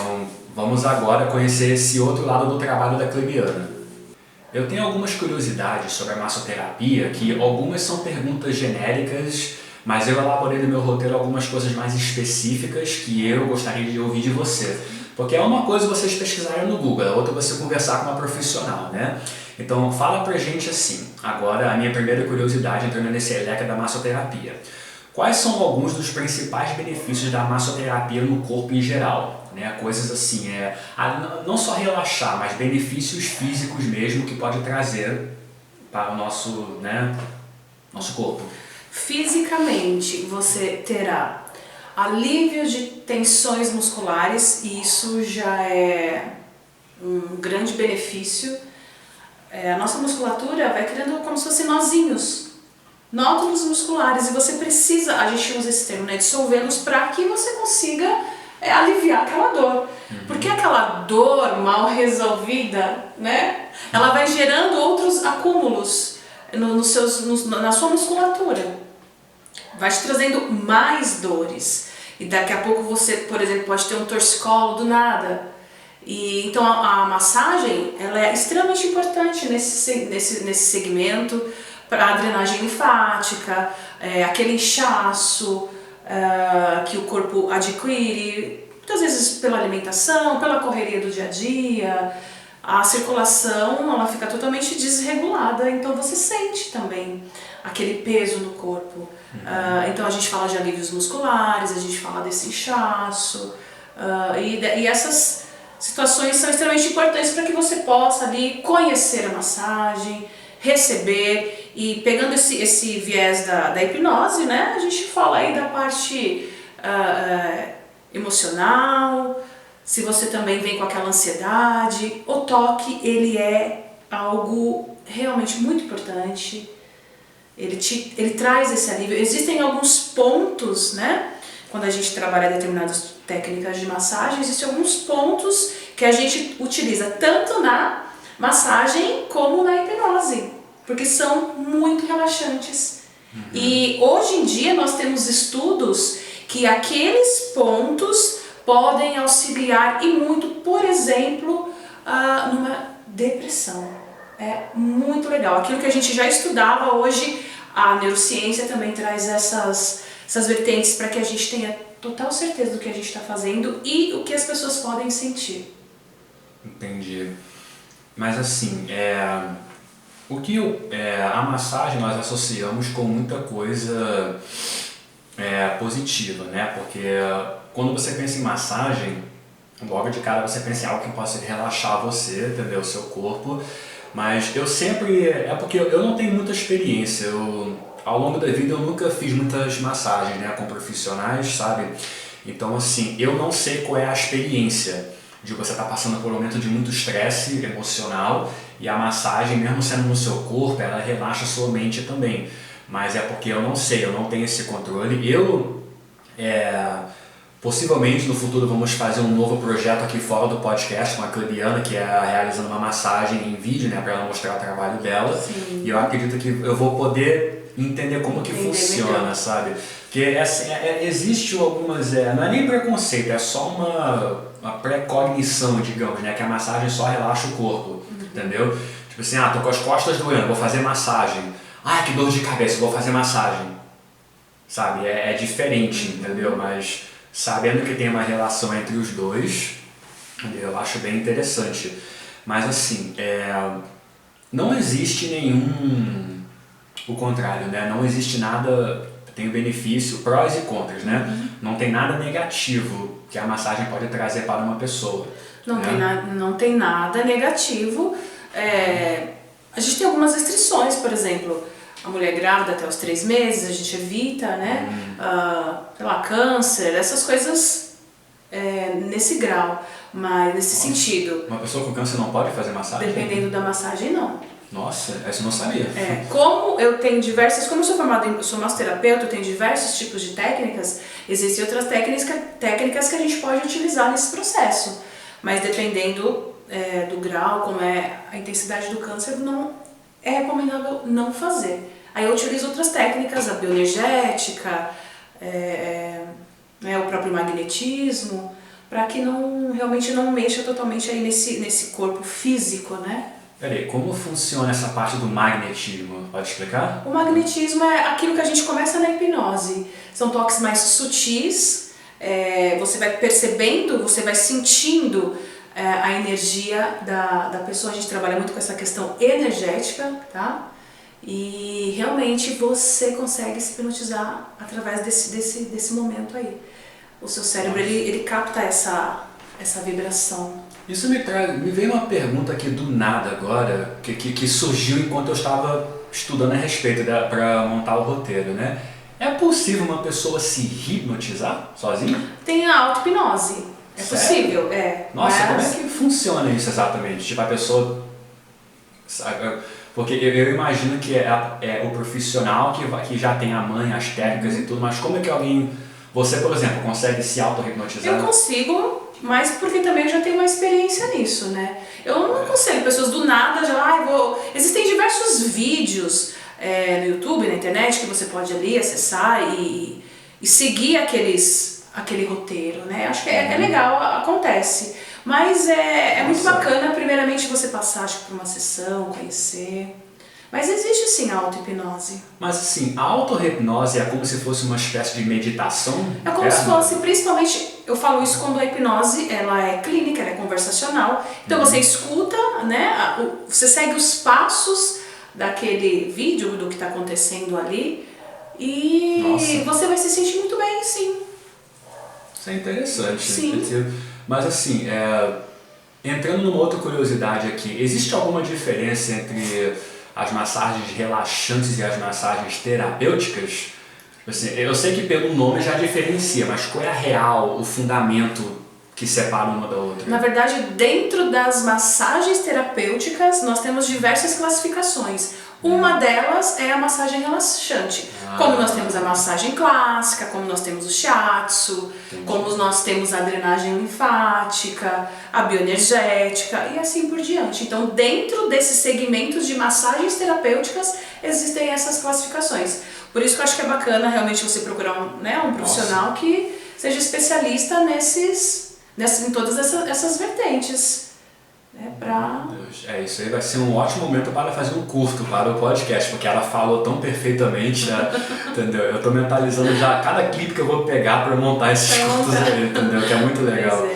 vamos agora conhecer esse outro lado do trabalho da Clebiana. Eu tenho algumas curiosidades sobre a massoterapia, que algumas são perguntas genéricas, mas eu elaborei no meu roteiro algumas coisas mais específicas que eu gostaria de ouvir de você. Porque é uma coisa vocês pesquisarem no Google, a outra você conversar com uma profissional, né? Então fala pra gente assim, agora a minha primeira curiosidade entrando nesse leque da massoterapia. Quais são alguns dos principais benefícios da massoterapia no corpo em geral? Né? Coisas assim, não só relaxar, mas benefícios físicos mesmo que pode trazer para o nosso corpo. Fisicamente, você terá alívio de tensões musculares, e isso já é um grande benefício. A nossa musculatura vai criando como se fossem nozinhos, nódulos musculares, e você precisa, a gente usa esse termo, né, dissolvê-los para que você consiga aliviar aquela dor. Porque aquela dor mal resolvida, né, ela vai gerando outros acúmulos na sua musculatura. Vai te trazendo mais dores. E daqui a pouco você, por exemplo, pode ter um torcicolo do nada. E então a massagem ela é extremamente importante nesse segmento para a drenagem linfática, aquele inchaço que o corpo adquire, muitas vezes pela alimentação, pela correria do dia a dia. A circulação ela fica totalmente desregulada, então você sente também aquele peso no corpo. Então a gente fala de alívios musculares, a gente fala desse inchaço, e essas situações são extremamente importantes para que você possa ali conhecer a massagem, receber, e pegando esse viés da hipnose, né, a gente fala aí da parte emocional. Se você também vem com aquela ansiedade, o toque ele é algo realmente muito importante. Ele traz esse alívio. Existem alguns pontos, né? Quando a gente trabalha determinadas técnicas de massagem, existem alguns pontos que a gente utiliza tanto na massagem como na hipnose, porque são muito relaxantes. E hoje em dia nós temos estudos que aqueles pontos podem auxiliar e muito, por exemplo, numa depressão. É muito legal. Aquilo que a gente já estudava hoje, a neurociência também traz essas vertentes para que a gente tenha total certeza do que a gente está fazendo e o que as pessoas podem sentir. Entendi. Mas assim, a massagem nós associamos com muita coisa positiva, né? Porque quando você pensa em massagem, logo de cara você pensa em algo que possa relaxar você, entendeu? O seu corpo. Mas eu sempre... porque eu não tenho muita experiência. Ao longo da vida eu nunca fiz muitas massagens, né, com profissionais, sabe? Então assim, eu não sei qual é a experiência de você estar passando por um momento de muito estresse emocional, e a massagem, mesmo sendo no seu corpo, ela relaxa a sua mente também. Mas é porque eu não sei, eu não tenho esse controle. Possivelmente no futuro vamos fazer um novo projeto aqui fora do podcast com a Clebiana, que é realizando uma massagem em vídeo, né, para ela mostrar o trabalho dela. Sim. E eu acredito que eu vou poder entender como que funciona, melhor. Sabe? Porque existe algumas, não é nem preconceito, é só uma precognição, digamos, né, que a massagem só relaxa o corpo, entendeu? Tipo assim, tô com as costas doendo, vou fazer massagem. Que dor de cabeça, vou fazer massagem. Sabe? É diferente, entendeu? Mas sabendo que tem uma relação entre os dois, eu acho bem interessante. Mas assim, não existe o contrário, né? Não existe nada, tem o benefício, prós e contras, né? Não tem nada negativo que a massagem pode trazer para uma pessoa. Não tem nada negativo. A gente tem algumas restrições, por exemplo, a mulher grávida até os 3 meses, a gente evita, né? Sei lá, câncer, essas coisas nesse grau, mas nesse sentido. Uma pessoa com câncer não pode fazer massagem? Dependendo da massagem, não. Nossa, essa eu não sabia. Como eu sou formada eu sou massoterapeuta, eu tenho diversos tipos de técnicas, existem outras técnicas que a gente pode utilizar nesse processo, mas dependendo do grau, como é a intensidade do câncer, não é recomendável não fazer. Aí eu utilizo outras técnicas, a bioenergética, o próprio magnetismo, para que realmente não mexa totalmente aí nesse corpo físico, né? Peraí, como funciona essa parte do magnetismo? Pode explicar? O magnetismo é aquilo que a gente começa na hipnose. São toques mais sutis, você vai percebendo, você vai sentindo a energia da pessoa. A gente trabalha muito com essa questão energética, tá? E realmente você consegue se hipnotizar através desse momento aí. O seu cérebro, ele capta essa vibração. Isso me veio uma pergunta aqui do nada agora, que surgiu enquanto eu estava estudando a respeito para montar o roteiro, né? É possível uma pessoa se hipnotizar sozinha? Tem a auto-hipnose. É Sério? possível, Nossa, como é que funciona isso exatamente? Tipo, a pessoa... Porque eu imagino que é o profissional que já tem a manha, as técnicas e tudo, mas como é que você, por exemplo, consegue se auto-hipnotizar? Eu consigo, mas porque também eu já tenho uma experiência nisso, né? Eu não aconselho pessoas do nada, Existem diversos vídeos no YouTube, na internet, que você pode ali acessar e seguir aquele roteiro, né? Acho que é legal, acontece. Mas é muito bacana, primeiramente, você passar por uma sessão, conhecer. Mas existe sim a auto-hipnose. Mas assim, a auto-hipnose é como se fosse uma espécie de meditação? É como se fosse, principalmente, eu falo isso quando a hipnose ela é clínica, ela é conversacional. Então você escuta, né? Você segue os passos daquele vídeo, do que está acontecendo ali. E você vai se sentir muito bem, sim. Isso é interessante. Sim. Mas assim, entrando numa outra curiosidade aqui, existe alguma diferença entre as massagens relaxantes e as massagens terapêuticas? Assim, eu sei que pelo nome já diferencia, mas qual é a real, o fundamento que separa uma da outra? Na verdade, dentro das massagens terapêuticas, nós temos diversas classificações. Uma delas é a massagem relaxante. Como nós temos a massagem clássica, como nós temos o shiatsu, como nós temos a drenagem linfática, a bioenergética e assim por diante. Então, dentro desses segmentos de massagens terapêuticas, existem essas classificações. Por isso que eu acho que é bacana realmente você procurar um profissional que seja especialista em todas essas vertentes. Isso aí vai ser um ótimo momento para fazer um curto para o podcast, porque ela falou tão perfeitamente, entendeu? Eu estou mentalizando já cada clipe que eu vou pegar para montar esses curtos aí, entendeu? Que é muito legal.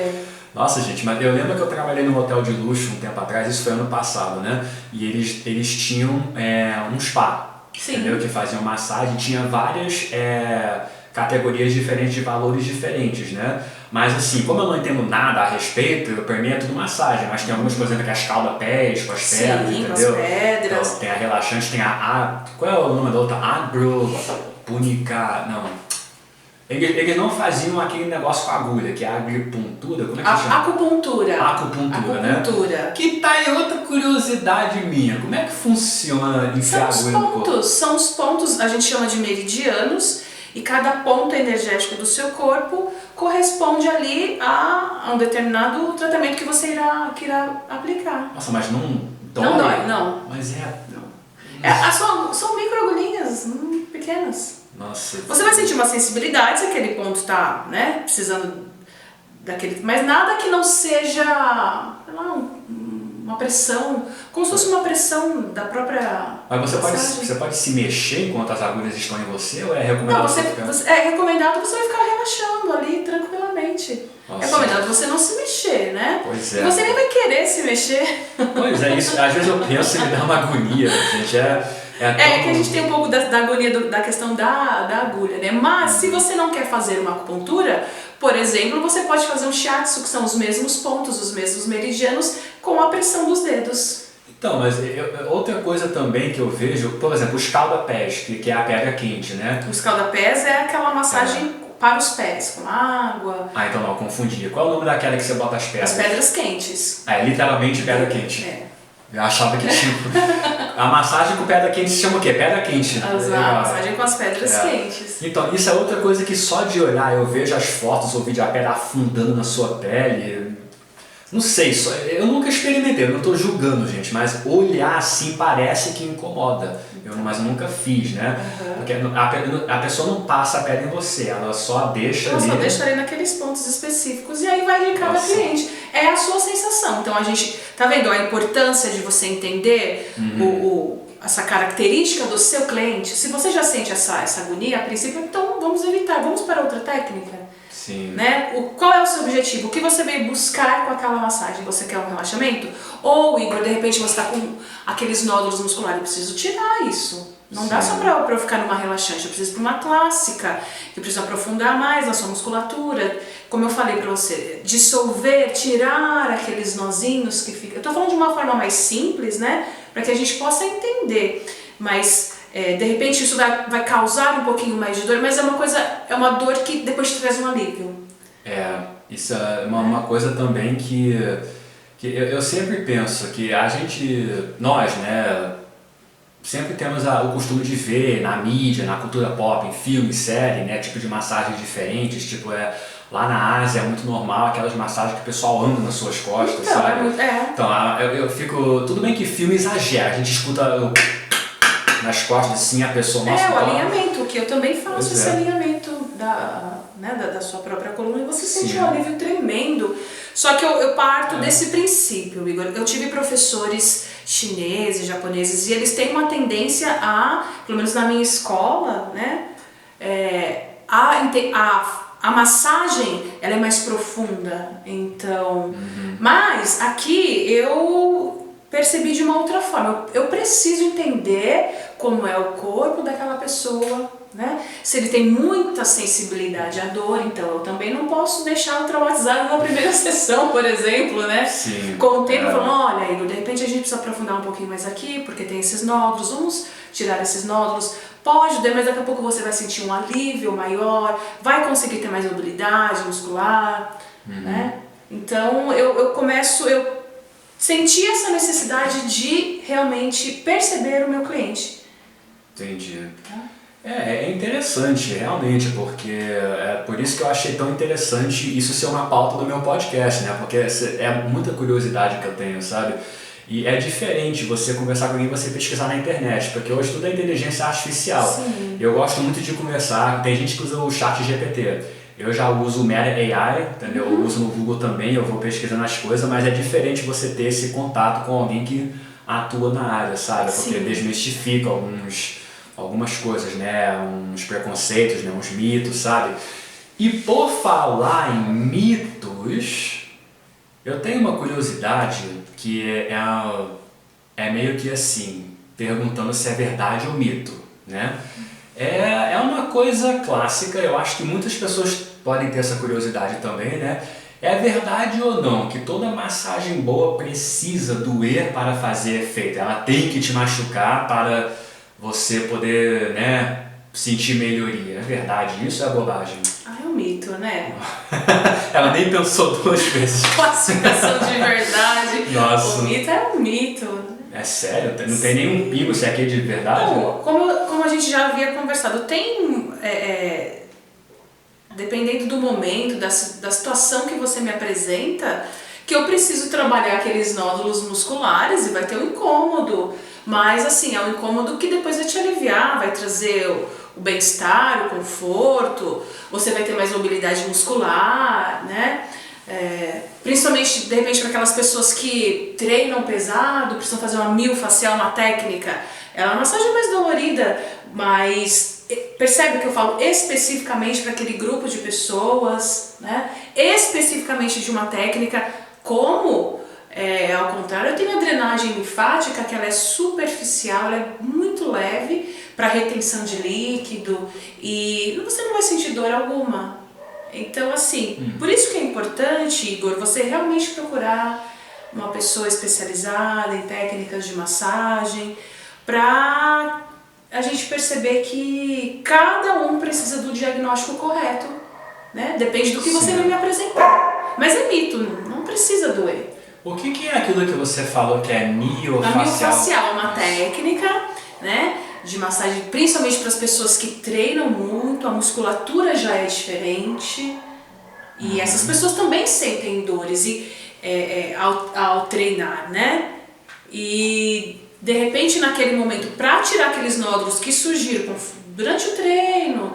Nossa, gente, mas eu lembro que eu trabalhei num hotel de luxo um tempo atrás, isso foi ano passado, né? E eles tinham um spa, entendeu? Que faziam massagem, tinha várias categorias diferentes, de valores diferentes, né? Mas assim, como eu não entendo nada a respeito, pra mim é tudo massagem, mas tem algumas coisas que é escalda-pés, com as pedras, entendeu? Com as pedras. Então, tem a relaxante, tem qual é o nome da outra? Não. Eles não faziam aquele negócio com agulha, que é a acupuntura, como é que chama? Acupuntura, né? Que tá aí outra curiosidade minha, como é que funciona enfiar agulha no corpo? São os pontos, a gente chama de meridianos, e cada ponto energético do seu corpo corresponde ali a um determinado tratamento que você irá aplicar. Nossa, mas não dói? Não dói, não. Mas são micro-agulhinhas, pequenas. Nossa. Você vai sentir uma sensibilidade se aquele ponto está, né, precisando daquele... Mas nada que não seja, sei lá, uma pressão, como se fosse uma pressão da própria... Mas você pode se mexer enquanto as agulhas estão em você ou é recomendado? Não, é recomendado você vai ficar relaxando ali tranquilamente. Nossa. É recomendado você não se mexer, né? Pois é. E você nem vai querer se mexer. Pois é, isso, às vezes eu penso e me dá uma agonia, gente. É que a gente tem um pouco da agonia da questão da agulha, né? Mas se você não quer fazer uma acupuntura, por exemplo, você pode fazer um shiatsu, que são os mesmos pontos, os mesmos meridianos, com a pressão dos dedos. Então, mas outra coisa também que eu vejo, por exemplo, o escalda-pés, que é a pedra quente, né? O escalda-pés é aquela massagem para os pés, com água. Ah, então não, eu confundi. Qual é o nome daquela que você bota as pedras? As pedras quentes. É, literalmente pedra quente. É. Eu achava que tipo... A massagem com pedra quente se chama o quê? Pedra quente. A massagem com as pedras quentes. Então, isso é outra coisa que só de olhar, eu vejo as fotos ou vídeo a pedra afundando na sua pele. Não sei, eu nunca experimentei, eu não estou julgando, gente, mas olhar assim parece que incomoda. Mas eu nunca fiz, né? Porque a pessoa não passa a pedra em você, ela só deixa ali. Ela só deixa ali naqueles pontos específicos e aí vai de cada cliente. É a sua sensação. Então a gente, tá vendo a importância de você entender essa característica do seu cliente? Se você já sente essa agonia, a princípio, então vamos evitar, vamos para outra técnica. Sim. Né? Qual é o seu objetivo? O que você veio buscar com aquela massagem? Você quer um relaxamento? Ou, Igor, de repente você está com aqueles nódulos musculares, eu preciso tirar isso. Não dá só para eu ficar numa relaxante, eu preciso para uma clássica, eu preciso aprofundar mais na sua musculatura. Como eu falei para você, dissolver, tirar aqueles nozinhos que ficam. Eu estou falando de uma forma mais simples, né? Para que a gente possa entender. Mas de repente isso vai causar um pouquinho mais de dor, mas é uma dor que depois te traz um alívio. Isso é uma coisa também que eu sempre penso que nós, né, sempre temos o costume de ver na mídia, na cultura pop, em filmes, série, né, tipo de massagens diferentes, tipo lá na Ásia é muito normal aquelas massagens que o pessoal anda nas suas costas, então, sabe? Então eu fico, tudo bem que filme exagera, a gente escuta nas costas assim a pessoa... Nossa, o alinhamento, que eu também faço esse alinhamento da sua própria coluna e você sente um alívio tremendo. Só que eu parto desse princípio, Igor. Eu tive professores chineses, japoneses, e eles têm uma tendência pelo menos na minha escola, né, a massagem ela é mais profunda. Então, mas aqui eu percebi de uma outra forma. Eu preciso entender como é o corpo daquela pessoa, né? Se ele tem muita sensibilidade à dor, então eu também não posso deixá-lo traumatizado na primeira sessão, por exemplo, né? Sim. Com o tempo, falando, olha, Igor, de repente a gente precisa aprofundar um pouquinho mais aqui, porque tem esses nódulos, vamos tirar esses nódulos. Pode doer, mas daqui a pouco você vai sentir um alívio maior, vai conseguir ter mais mobilidade muscular, né? Então eu senti essa necessidade de realmente perceber o meu cliente. Entendi. É interessante, realmente, porque é por isso que eu achei tão interessante isso ser uma pauta do meu podcast, né? Porque é muita curiosidade que eu tenho, sabe? E é diferente você conversar com alguém e você pesquisar na internet, porque hoje tudo é inteligência artificial. Sim. Eu gosto muito de conversar, tem gente que usa o chat GPT. Eu já uso o Meta AI, entendeu? Eu uso no Google também, eu vou pesquisando as coisas, mas é diferente você ter esse contato com alguém que atua na área, sabe? Porque desmistifica algumas coisas, né? Uns preconceitos, né? Uns mitos, sabe? E por falar em mitos, eu tenho uma curiosidade que é meio que assim, perguntando se é verdade ou mito, né? É uma coisa clássica, eu acho que muitas pessoas podem ter essa curiosidade também, né? É verdade ou não que toda massagem boa precisa doer para fazer efeito? Ela tem que te machucar para você poder, né, sentir melhoria. É verdade isso ou é bobagem? É um mito, né? Ela nem pensou duas vezes. Classificação de verdade. Nossa. O mito é um mito. É sério? Não tem nenhum pingo se aqui é de verdade? Não, como a gente já havia conversado, tem... dependendo do momento, da situação que você me apresenta, que eu preciso trabalhar aqueles nódulos musculares e vai ter um incômodo. Mas assim, é um incômodo que depois vai te aliviar, vai trazer o bem-estar, o conforto, você vai ter mais mobilidade muscular, né? Principalmente, de repente, para aquelas pessoas que treinam pesado, precisam fazer uma miofascial, uma técnica. Ela é uma massagem mais dolorida, mas percebe que eu falo especificamente para aquele grupo de pessoas, né? Especificamente de uma técnica Como, ao contrário, eu tenho a drenagem linfática, que ela é superficial, ela é muito leve para retenção de líquido e você não vai sentir dor alguma. Então, assim, por isso que é importante, Igor, você realmente procurar uma pessoa especializada em técnicas de massagem, para a gente perceber que cada um precisa do diagnóstico correto, né? Depende do que você vai me apresentar. Mas é mito, não precisa doer. O que é aquilo que você falou que é miofacial? A miofacial é uma técnica, né, de massagem, principalmente para as pessoas que treinam muito, a musculatura já é diferente e essas pessoas também sentem dores ao treinar, né? E de repente naquele momento, para tirar aqueles nódulos que surgiram durante o treino,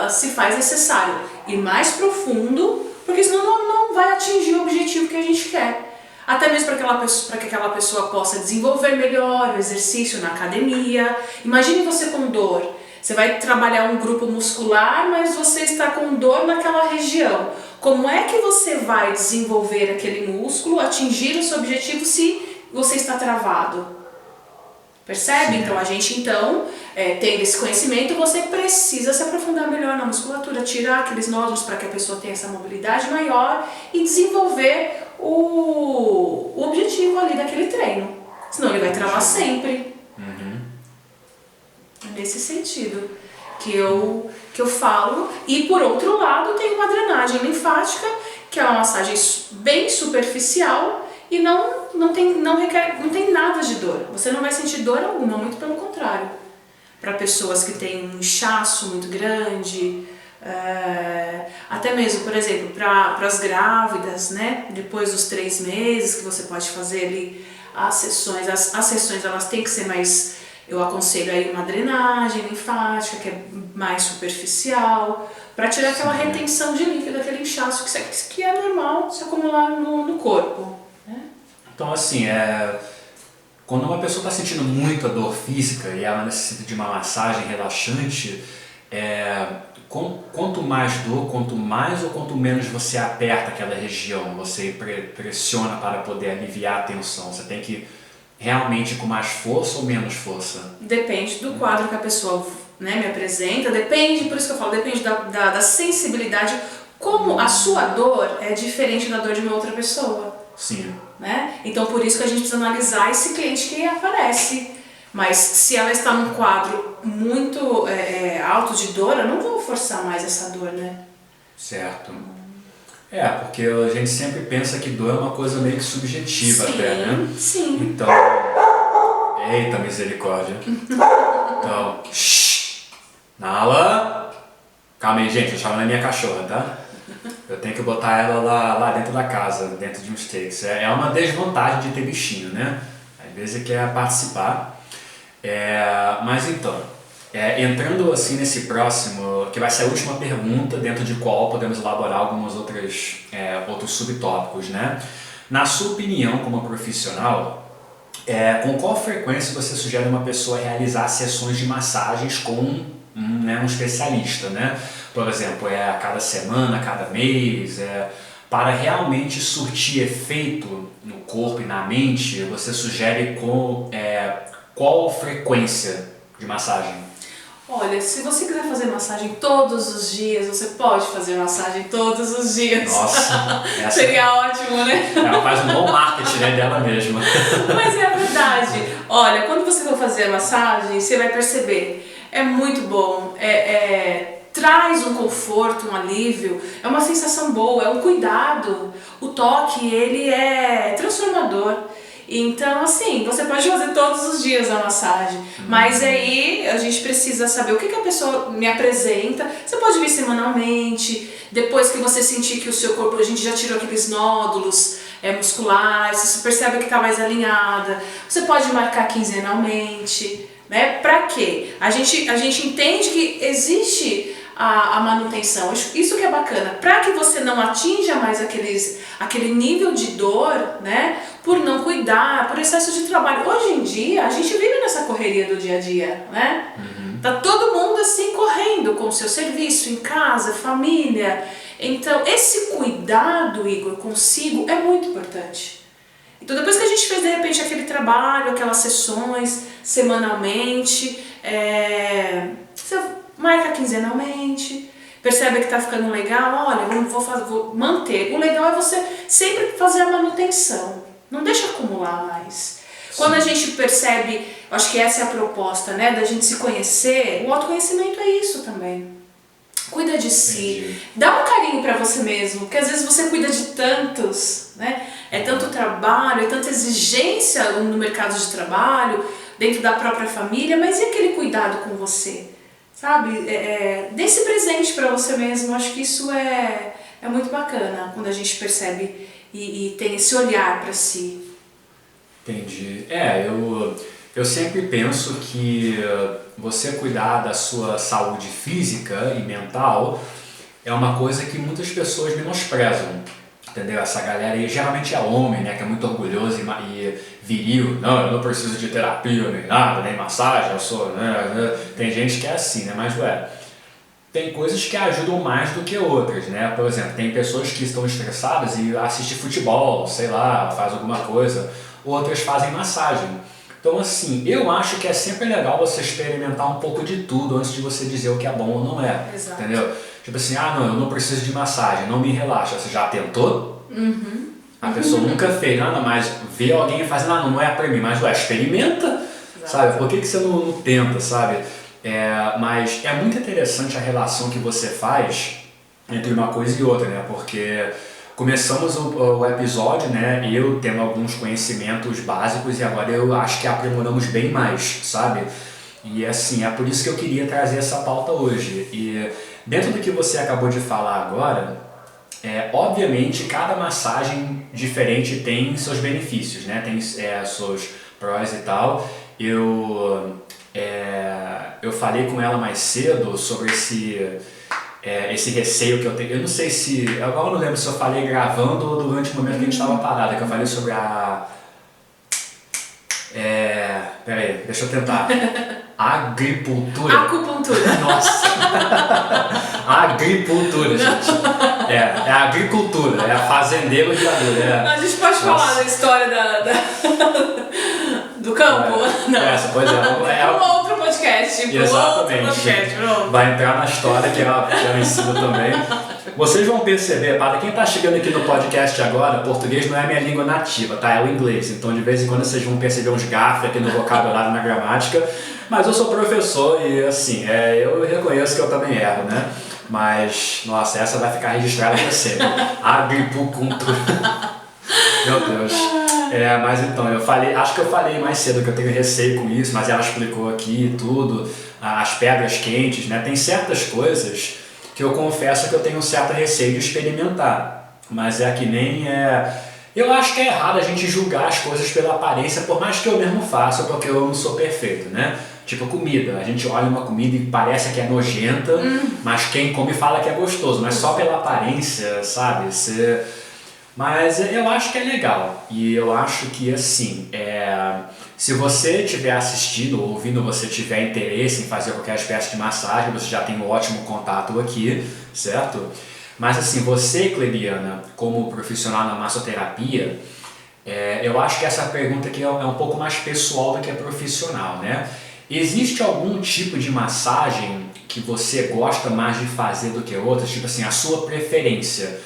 se faz necessário ir mais profundo, porque senão não vai atingir o objetivo que a gente quer. Até mesmo para que aquela pessoa possa desenvolver melhor o exercício na academia. Imagine você com dor. Você vai trabalhar um grupo muscular, mas você está com dor naquela região. Como é que você vai desenvolver aquele músculo, atingir o seu objetivo se você está travado? Percebe? Sim. Então a gente tendo esse conhecimento, você precisa se aprofundar melhor na musculatura, tirar aqueles nódulos para que a pessoa tenha essa mobilidade maior e desenvolver o objetivo ali daquele treino. Senão ele vai travar sempre. É nesse sentido que eu falo. E por outro lado tem uma drenagem linfática, que é uma massagem bem superficial e não tem nada de dor. Você não vai sentir dor alguma, muito pelo contrário. Para pessoas que têm um inchaço muito grande, até mesmo, por exemplo, para as grávidas, né? Depois dos 3 meses que você pode fazer ali as sessões. As sessões elas têm que ser mais, eu aconselho aí uma drenagem linfática que é mais superficial, para tirar aquela retenção de líquido, aquele inchaço que é normal se acumular no corpo, né? Então assim, quando uma pessoa está sentindo muito a dor física e ela necessita de uma massagem relaxante, quanto mais dor, quanto mais ou quanto menos você aperta aquela região, você pressiona para poder aliviar a tensão, você tem que realmente ir com mais força ou menos força? Depende do quadro que a pessoa, né, me apresenta, depende, por isso que eu falo, depende da sensibilidade, como a sua dor é diferente da dor de uma outra pessoa. Sim. Né? Então por isso que a gente precisa analisar esse cliente que aparece. Mas se ela está num quadro muito alto de dor, eu não vou forçar mais essa dor, né? Certo. Porque a gente sempre pensa que dor é uma coisa meio que subjetiva, sim, até, né? Sim. Então, eita misericórdia. Então, Nala. Calma aí, gente, eu chamo na minha cachorra, tá? Eu tenho que botar ela lá dentro da casa, dentro de uns takes. É uma desvantagem de ter bichinho, né? Às vezes quer participar. Mas então, entrando assim nesse próximo, que vai ser a última pergunta, dentro de qual podemos elaborar alguns outros subtópicos, né? Na sua opinião, como profissional, com qual frequência você sugere uma pessoa realizar sessões de massagens com um especialista, né? Por exemplo, a cada semana, a cada mês, para realmente surtir efeito no corpo e na mente, você sugere qual frequência de massagem? Olha, se você quiser fazer massagem todos os dias, você pode fazer massagem todos os dias. Nossa, seria ótimo, né? Ela faz um bom marketing, né, dela mesma. Mas é a verdade. Olha, quando você for fazer a massagem, você vai perceber, é muito bom, traz um conforto, um alívio, é uma sensação boa, é um cuidado. O toque, ele é transformador. Então, assim, você pode fazer todos os dias a massagem, mas aí a gente precisa saber o que a pessoa me apresenta. Você pode vir semanalmente, depois que você sentir que o seu corpo, a gente já tirou aqueles nódulos musculares, você percebe que está mais alinhada. Você pode marcar quinzenalmente, né? Pra quê? A gente entende que existe a manutenção, isso que é bacana, para que você não atinja mais aquele nível de dor, né, por não cuidar, por excesso de trabalho. Hoje em dia, a gente vive nessa correria do dia a dia, né? Tá todo mundo assim correndo com o seu serviço, em casa, família. Então esse cuidado, Igor, consigo é muito importante. Então depois que a gente fez de repente aquele trabalho, aquelas sessões semanalmente, você marca quinzenalmente, percebe que tá ficando legal, olha, vou manter. O legal é você sempre fazer a manutenção, não deixa acumular mais. Quando a gente percebe, acho que essa é a proposta, né, da gente se conhecer, o autoconhecimento é isso também. Cuida de si, dá um carinho pra você mesmo, porque às vezes você cuida de tantos, né? É tanto trabalho, é tanta exigência no mercado de trabalho, dentro da própria família, mas e aquele cuidado com você? Sabe? Dê esse presente pra você mesmo, acho que isso é muito bacana, quando a gente percebe e tem esse olhar pra si. Entendi. Eu sempre penso que você cuidar da sua saúde física e mental é uma coisa que muitas pessoas menosprezam, entendeu? Essa galera aí geralmente é homem, né, que é muito orgulhoso e viril. Não, eu não preciso de terapia nem nada, nem massagem, eu sou... Tem gente que é assim, né? Mas, tem coisas que ajudam mais do que outras, né? Por exemplo, tem pessoas que estão estressadas e assistem futebol, sei lá, faz alguma coisa. Outras fazem massagem. Então, assim, eu acho que é sempre legal você experimentar um pouco de tudo antes de você dizer o que é bom ou não é. Exato. Entendeu? Tipo assim, não, eu não preciso de massagem, não me relaxa. Você já tentou? A pessoa nunca fez nada, mas vê alguém fazendo, não é pra mim, mas experimenta, exato, sabe? Por que você não tenta, sabe? Mas é muito interessante a relação que você faz entre uma coisa e outra, né? Porque começamos o episódio, né, eu tendo alguns conhecimentos básicos e agora eu acho que aprimoramos bem mais, sabe? E assim, é por isso que eu queria trazer essa pauta hoje. E dentro do que você acabou de falar agora, obviamente cada massagem diferente tem seus benefícios, né? Tem seus prós e tal. Eu falei com ela mais cedo sobre esse receio que eu tenho. Eu não sei se... Agora eu não lembro se eu falei gravando ou durante o momento que a gente estava parado, que eu falei sobre peraí, deixa eu tentar. Agricultura. Acupuntura. Nossa. Agricultura, gente. É a agricultura, é a fazendeiro de agulha. A gente pode falar da história do campo? Não. Essa, pois é. Um outro podcast. Exatamente. Outro podcast, pronto. Vai entrar na história que ela ensina também. Vocês vão perceber, para quem está chegando aqui no podcast agora, português não é minha língua nativa, tá? É o inglês. Então, de vez em quando, vocês vão perceber uns gafes aqui no vocabulário, na gramática. Mas eu sou professor e, assim, eu reconheço que eu também erro, né? Mas, nossa, essa vai ficar registrada para sempre. Agricultura. Meu Deus. Mas então, acho que eu falei mais cedo que eu tenho receio com isso, mas ela explicou aqui tudo, as pedras quentes, né? Tem certas coisas que eu confesso que eu tenho um certo receio de experimentar, mas que nem eu acho que é errado a gente julgar as coisas pela aparência, por mais que eu mesmo faça, porque eu não sou perfeito, né? Tipo comida, a gente olha uma comida e parece que é nojenta, mas quem come fala que é gostoso, mas só pela aparência, sabe? Mas eu acho que é legal, e eu acho que assim, se você tiver assistido ou ouvindo, você tiver interesse em fazer qualquer espécie de massagem, você já tem um ótimo contato aqui, certo? Mas assim, você, Clebiana, como profissional na massoterapia, eu acho que essa pergunta aqui é um pouco mais pessoal do que profissional, né? Existe algum tipo de massagem que você gosta mais de fazer do que outras? Tipo assim, a sua preferência?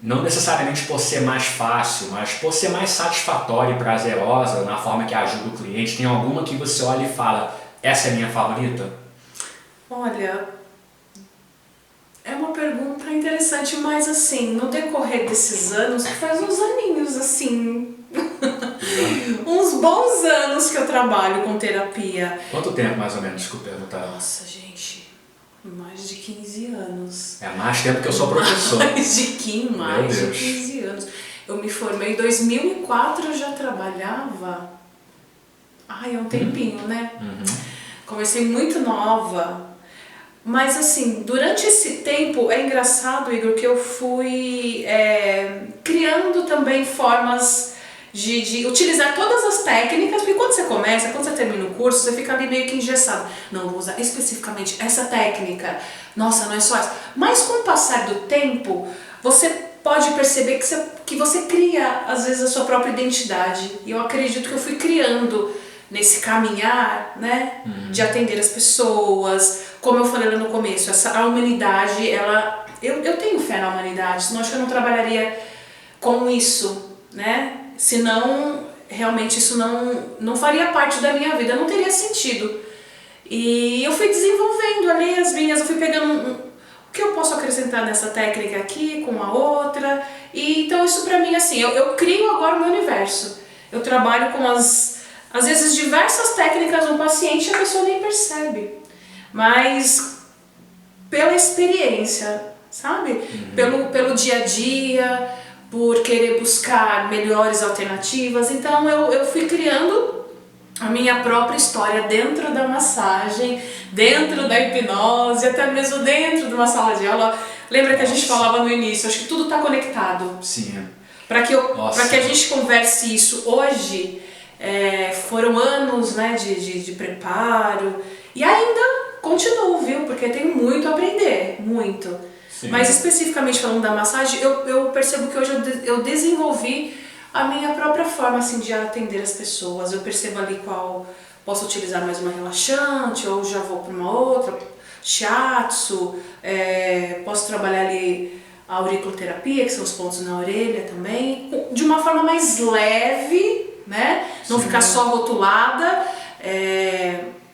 Não necessariamente por ser mais fácil, mas por ser mais satisfatória e prazerosa na forma que ajuda o cliente. Tem alguma que você olha e fala, essa é a minha favorita? Olha, é uma pergunta interessante, mas assim, no decorrer desses anos, faz uns aninhos assim, uns bons anos que eu trabalho com terapia. Quanto tempo mais ou menos, desculpa perguntar? Nossa, gente, mais de 15 anos. É mais tempo que eu sou professor. Mais de 15 anos. Eu me formei em 2004, eu já trabalhava. É um tempinho, né? Comecei muito nova. Mas assim, durante esse tempo, é engraçado, Igor, que eu fui criando também formas de utilizar todas as técnicas, porque quando você termina o curso, você fica ali meio que engessado. Não, eu vou usar especificamente essa técnica. Nossa, não é só essa. Mas com o passar do tempo, você pode perceber que você cria, às vezes, a sua própria identidade. E eu acredito que eu fui criando nesse caminhar, né, de atender as pessoas. Como eu falei lá no começo, a humanidade, eu tenho fé na humanidade, senão acho que eu não trabalharia com isso, né? Senão, realmente isso não faria parte da minha vida, não teria sentido. E eu fui desenvolvendo ali eu fui pegando o que eu posso acrescentar nessa técnica aqui com a outra. E então isso pra mim, assim, eu crio agora o meu universo. Eu trabalho com às vezes diversas técnicas no paciente e a pessoa nem percebe. Mas pela experiência, sabe? Pelo dia a dia, por querer buscar melhores alternativas. Então eu fui criando a minha própria história dentro da massagem, dentro da hipnose, até mesmo dentro de uma sala de aula. Lembra que a gente falava no início, acho que tudo está conectado. Sim. Para que a gente converse isso hoje, foram anos, né, de preparo e ainda continuo, viu? Porque tenho muito a aprender, muito. Sim. Mas especificamente falando da massagem, eu percebo que hoje eu desenvolvi a minha própria forma, assim, de atender as pessoas. Eu percebo ali qual posso utilizar mais uma relaxante, ou já vou para uma outra, shiatsu, posso trabalhar ali a auriculoterapia, que são os pontos na orelha também, de uma forma mais leve, né? Não ficar só rotulada,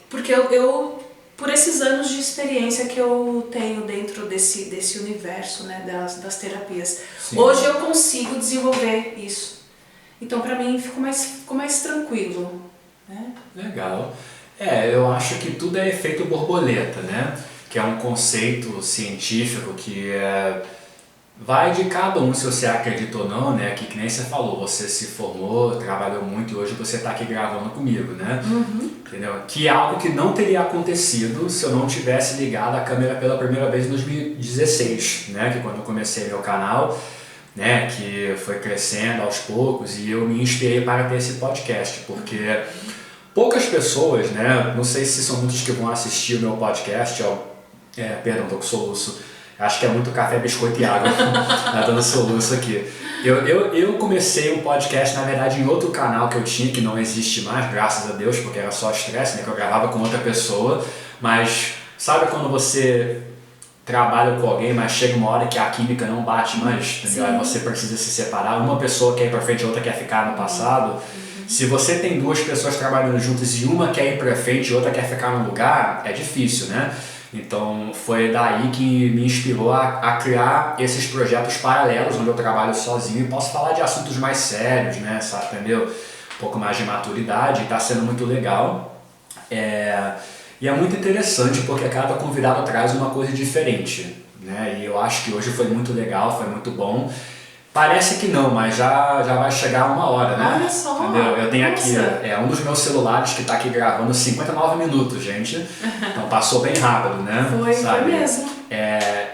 porque eu por esses anos de experiência que eu tenho dentro desse universo, né, das terapias. Sim. Hoje eu consigo desenvolver isso. Então, pra mim, ficou mais tranquilo. Né? Legal. Eu acho que tudo é efeito borboleta, né? Que é um conceito científico que vai de cada um, se você acredita ou não, né? Que nem você falou, você se formou, trabalhou muito e hoje você está aqui gravando comigo, né? Entendeu? Que é algo que não teria acontecido se eu não tivesse ligado a câmera pela primeira vez em 2016, né? Que quando eu comecei meu canal, né? Que foi crescendo aos poucos e eu me inspirei para ter esse podcast, porque poucas pessoas, né? Não sei se são muitos que vão assistir o meu podcast, perdão, tô com soluço. Acho que é muito café, biscoito e água. Dando soluço aqui. Eu comecei um podcast, na verdade, em outro canal que eu tinha, que não existe mais, graças a Deus, porque era só estresse, né? Que eu gravava com outra pessoa. Mas sabe quando você trabalha com alguém, mas chega uma hora que a química não bate mais, entendeu? Aí você precisa se separar. Uma pessoa quer ir pra frente, a outra quer ficar no passado. Se você tem duas pessoas trabalhando juntas e uma quer ir pra frente e outra quer ficar no lugar, é difícil, né? Então foi daí que me inspirou a criar esses projetos paralelos, onde eu trabalho sozinho e posso falar de assuntos mais sérios, né, sabe, entendeu? Um pouco mais de maturidade, e está sendo muito legal. E é muito interessante porque cada convidado traz uma coisa diferente, né? E eu acho que hoje foi muito legal, foi muito bom. Parece que não, mas já vai chegar uma hora, né? Olha só! Entendeu? Eu tenho aqui um dos meus celulares que está aqui gravando 59 minutos, gente. Então passou bem rápido, né? Foi mesmo.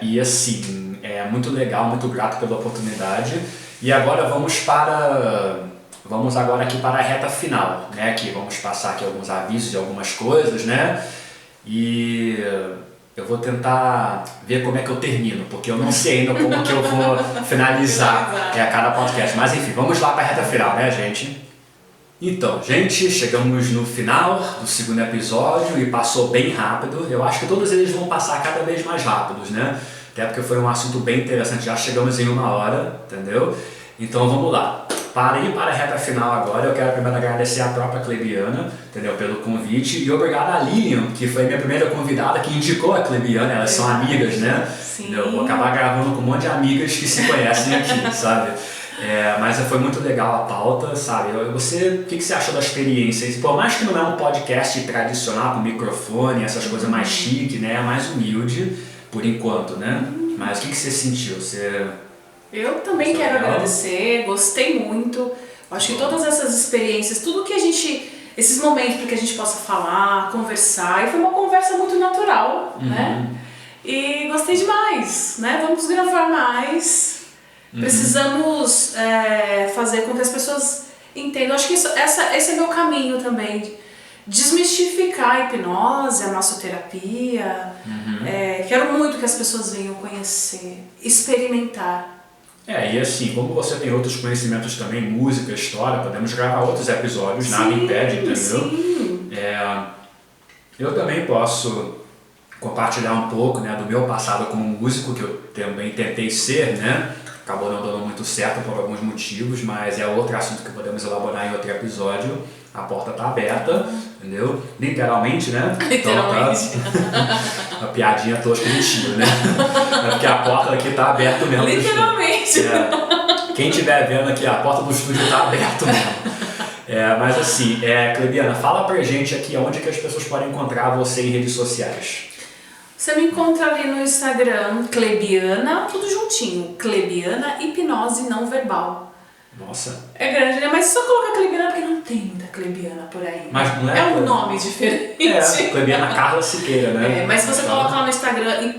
E assim, é muito legal, muito grato pela oportunidade. E agora vamos agora aqui para a reta final, né? Que vamos passar aqui alguns avisos de algumas coisas, né? E eu vou tentar ver como é que eu termino, porque eu não sei ainda como que eu vou finalizar a cada podcast. Mas enfim, vamos lá para a reta final, né, gente? Então, gente, chegamos no final do segundo episódio e passou bem rápido. Eu acho que todos eles vão passar cada vez mais rápidos, né? Até porque foi um assunto bem interessante, já chegamos em 1 hora, entendeu? Então vamos lá. Para ir para a reta final agora, eu quero primeiro agradecer a própria Clebiana, entendeu, pelo convite, e obrigado a Lilian, que foi minha primeira convidada, que indicou a Clebiana, elas são amigas, né? Sim. Eu vou acabar gravando com um monte de amigas que se conhecem aqui, sabe? Mas foi muito legal a pauta, sabe? O que você achou da experiência? Por mais que não é um podcast tradicional com microfone, essas coisas mais chique, né? É mais humilde, por enquanto, né? Mas o que você sentiu? Eu também quero agradecer, gostei muito. Acho que todas essas experiências, tudo que esses momentos para que a gente possa falar, conversar, e foi uma conversa muito natural, né? E gostei demais, né? Vamos gravar mais. Precisamos fazer com que as pessoas Entendo, acho que esse é meu caminho também. Desmistificar a hipnose, a massoterapia. Quero muito que as pessoas venham conhecer, experimentar. E assim, como você tem outros conhecimentos também, música, história, podemos gravar outros episódios, nada impede, entendeu? Sim. Eu também posso compartilhar um pouco, né, do meu passado como músico, que eu também tentei ser, né? Acabou não dando muito certo por alguns motivos, mas é outro assunto que podemos elaborar em outro episódio. A porta tá aberta, entendeu? Literalmente, né? Literalmente. Então, a piadinha tosca de tio, né? É porque a porta aqui tá aberta mesmo. Literalmente. Quem estiver vendo aqui, a porta do estúdio tá aberta mesmo. Mas assim, Clebiana, fala pra gente aqui onde que as pessoas podem encontrar você em redes sociais. Você me encontra ali no Instagram, Clebiana, tudo juntinho, Clebiana Hipnose Não Verbal. Nossa. É grande, né? Mas só colocar Clebiana porque não tem muita Clebiana por aí. Mas não é um nome diferente. Clebiana Carla Siqueira, né? Mas se você colocar lá no Instagram,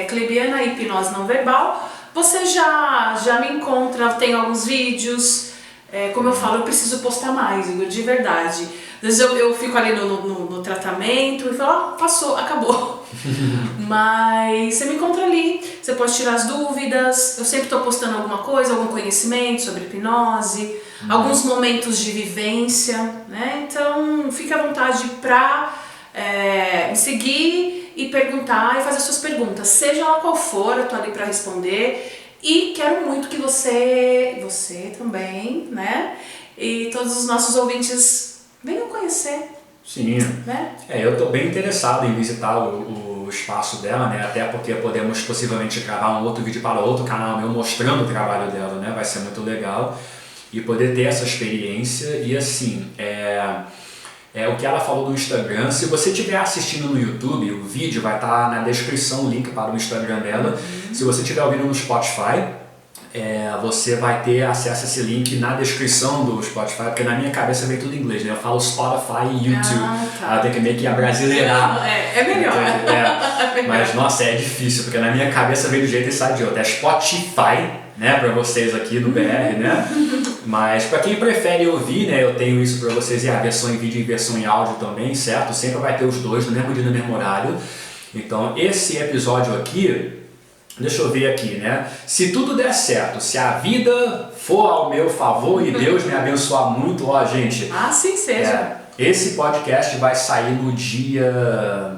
Clebiana Hipnose Não Verbal, você já me encontra, tem alguns vídeos. Como eu falo, eu preciso postar mais, Igor, de verdade. Às vezes eu fico ali no tratamento e falo, passou, acabou. Mas você me encontra ali, você pode tirar as dúvidas, eu sempre estou postando alguma coisa, algum conhecimento sobre hipnose, alguns momentos de vivência, né? Então fique à vontade para me seguir e perguntar e fazer suas perguntas, seja lá qual for, eu estou ali para responder. E quero muito que você também, né? E todos os nossos ouvintes venham conhecer. Sim. Né? Eu estou bem interessado em visitar o espaço dela, né? Até porque podemos possivelmente gravar um outro vídeo para outro canal meu mostrando o trabalho dela, né? Vai ser muito legal. E poder ter essa experiência e assim, o que ela falou no Instagram, se você estiver assistindo no YouTube, o vídeo vai estar na descrição, o link para o Instagram dela. Se você estiver ouvindo no Spotify, você vai ter acesso a esse link na descrição do Spotify, porque na minha cabeça vem tudo em inglês, né? Eu falo Spotify e YouTube, tá. Tem que meio que abrasileirar. É melhor. Mas nossa, é difícil, porque na minha cabeça vem do jeito e sai de outro. É Spotify, né, para vocês aqui no BR, né? Mas para quem prefere ouvir, né, eu tenho isso para vocês, a versão em vídeo e versão em áudio também, certo? Sempre vai ter os dois no mesmo dia, no mesmo horário. Então esse episódio aqui, deixa eu ver aqui, né? Se tudo der certo, se a vida for ao meu favor e Deus me abençoar muito, ó, gente. Assim seja. Esse podcast vai sair no dia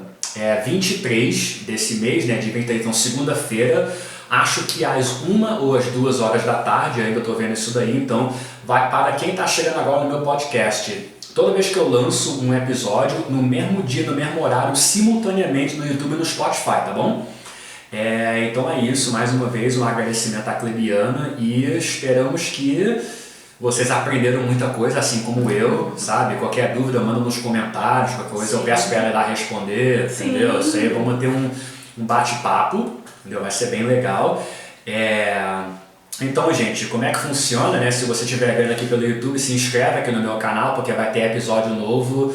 23 desse mês, né? De 23, então segunda-feira. Acho que às 1 ou às 2 horas da tarde, ainda estou vendo isso daí. Então, vai para quem está chegando agora no meu podcast. Toda vez que eu lanço um episódio, no mesmo dia, no mesmo horário, simultaneamente no YouTube e no Spotify, tá bom? Então é isso, mais uma vez um agradecimento à Clebiana e esperamos que vocês aprenderam muita coisa, assim como eu, sabe? Qualquer dúvida manda nos comentários, qualquer coisa eu peço para ela ir lá responder, entendeu? Eu sei, vamos ter um bate-papo, entendeu? Vai ser bem legal. Então, gente, como é que funciona, né? Se você estiver vendo aqui pelo YouTube, se inscreve aqui no meu canal, porque vai ter episódio novo.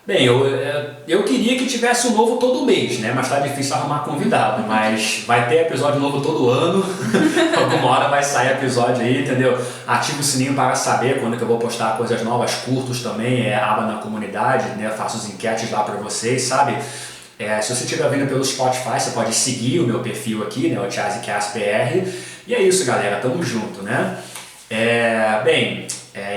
Bem, eu queria que tivesse um novo todo mês, né? Mas tá difícil arrumar convidado. Mas vai ter episódio novo todo ano. Alguma hora vai sair episódio aí, entendeu? Ativa o sininho para saber quando que eu vou postar coisas novas, curtos também, aba na comunidade, né? Faço as enquetes lá para vocês, sabe? Se você estiver vindo pelo Spotify, você pode seguir o meu perfil aqui, né? O ChazzyCastBR. E é isso, galera. Tamo junto, né?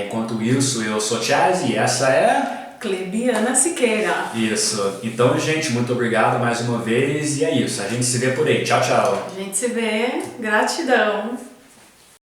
Enquanto isso, eu sou Chazzy e essa é... Clebiana Siqueira. Isso. Então, gente, muito obrigado mais uma vez. E é isso. A gente se vê por aí. Tchau, tchau. A gente se vê. Gratidão.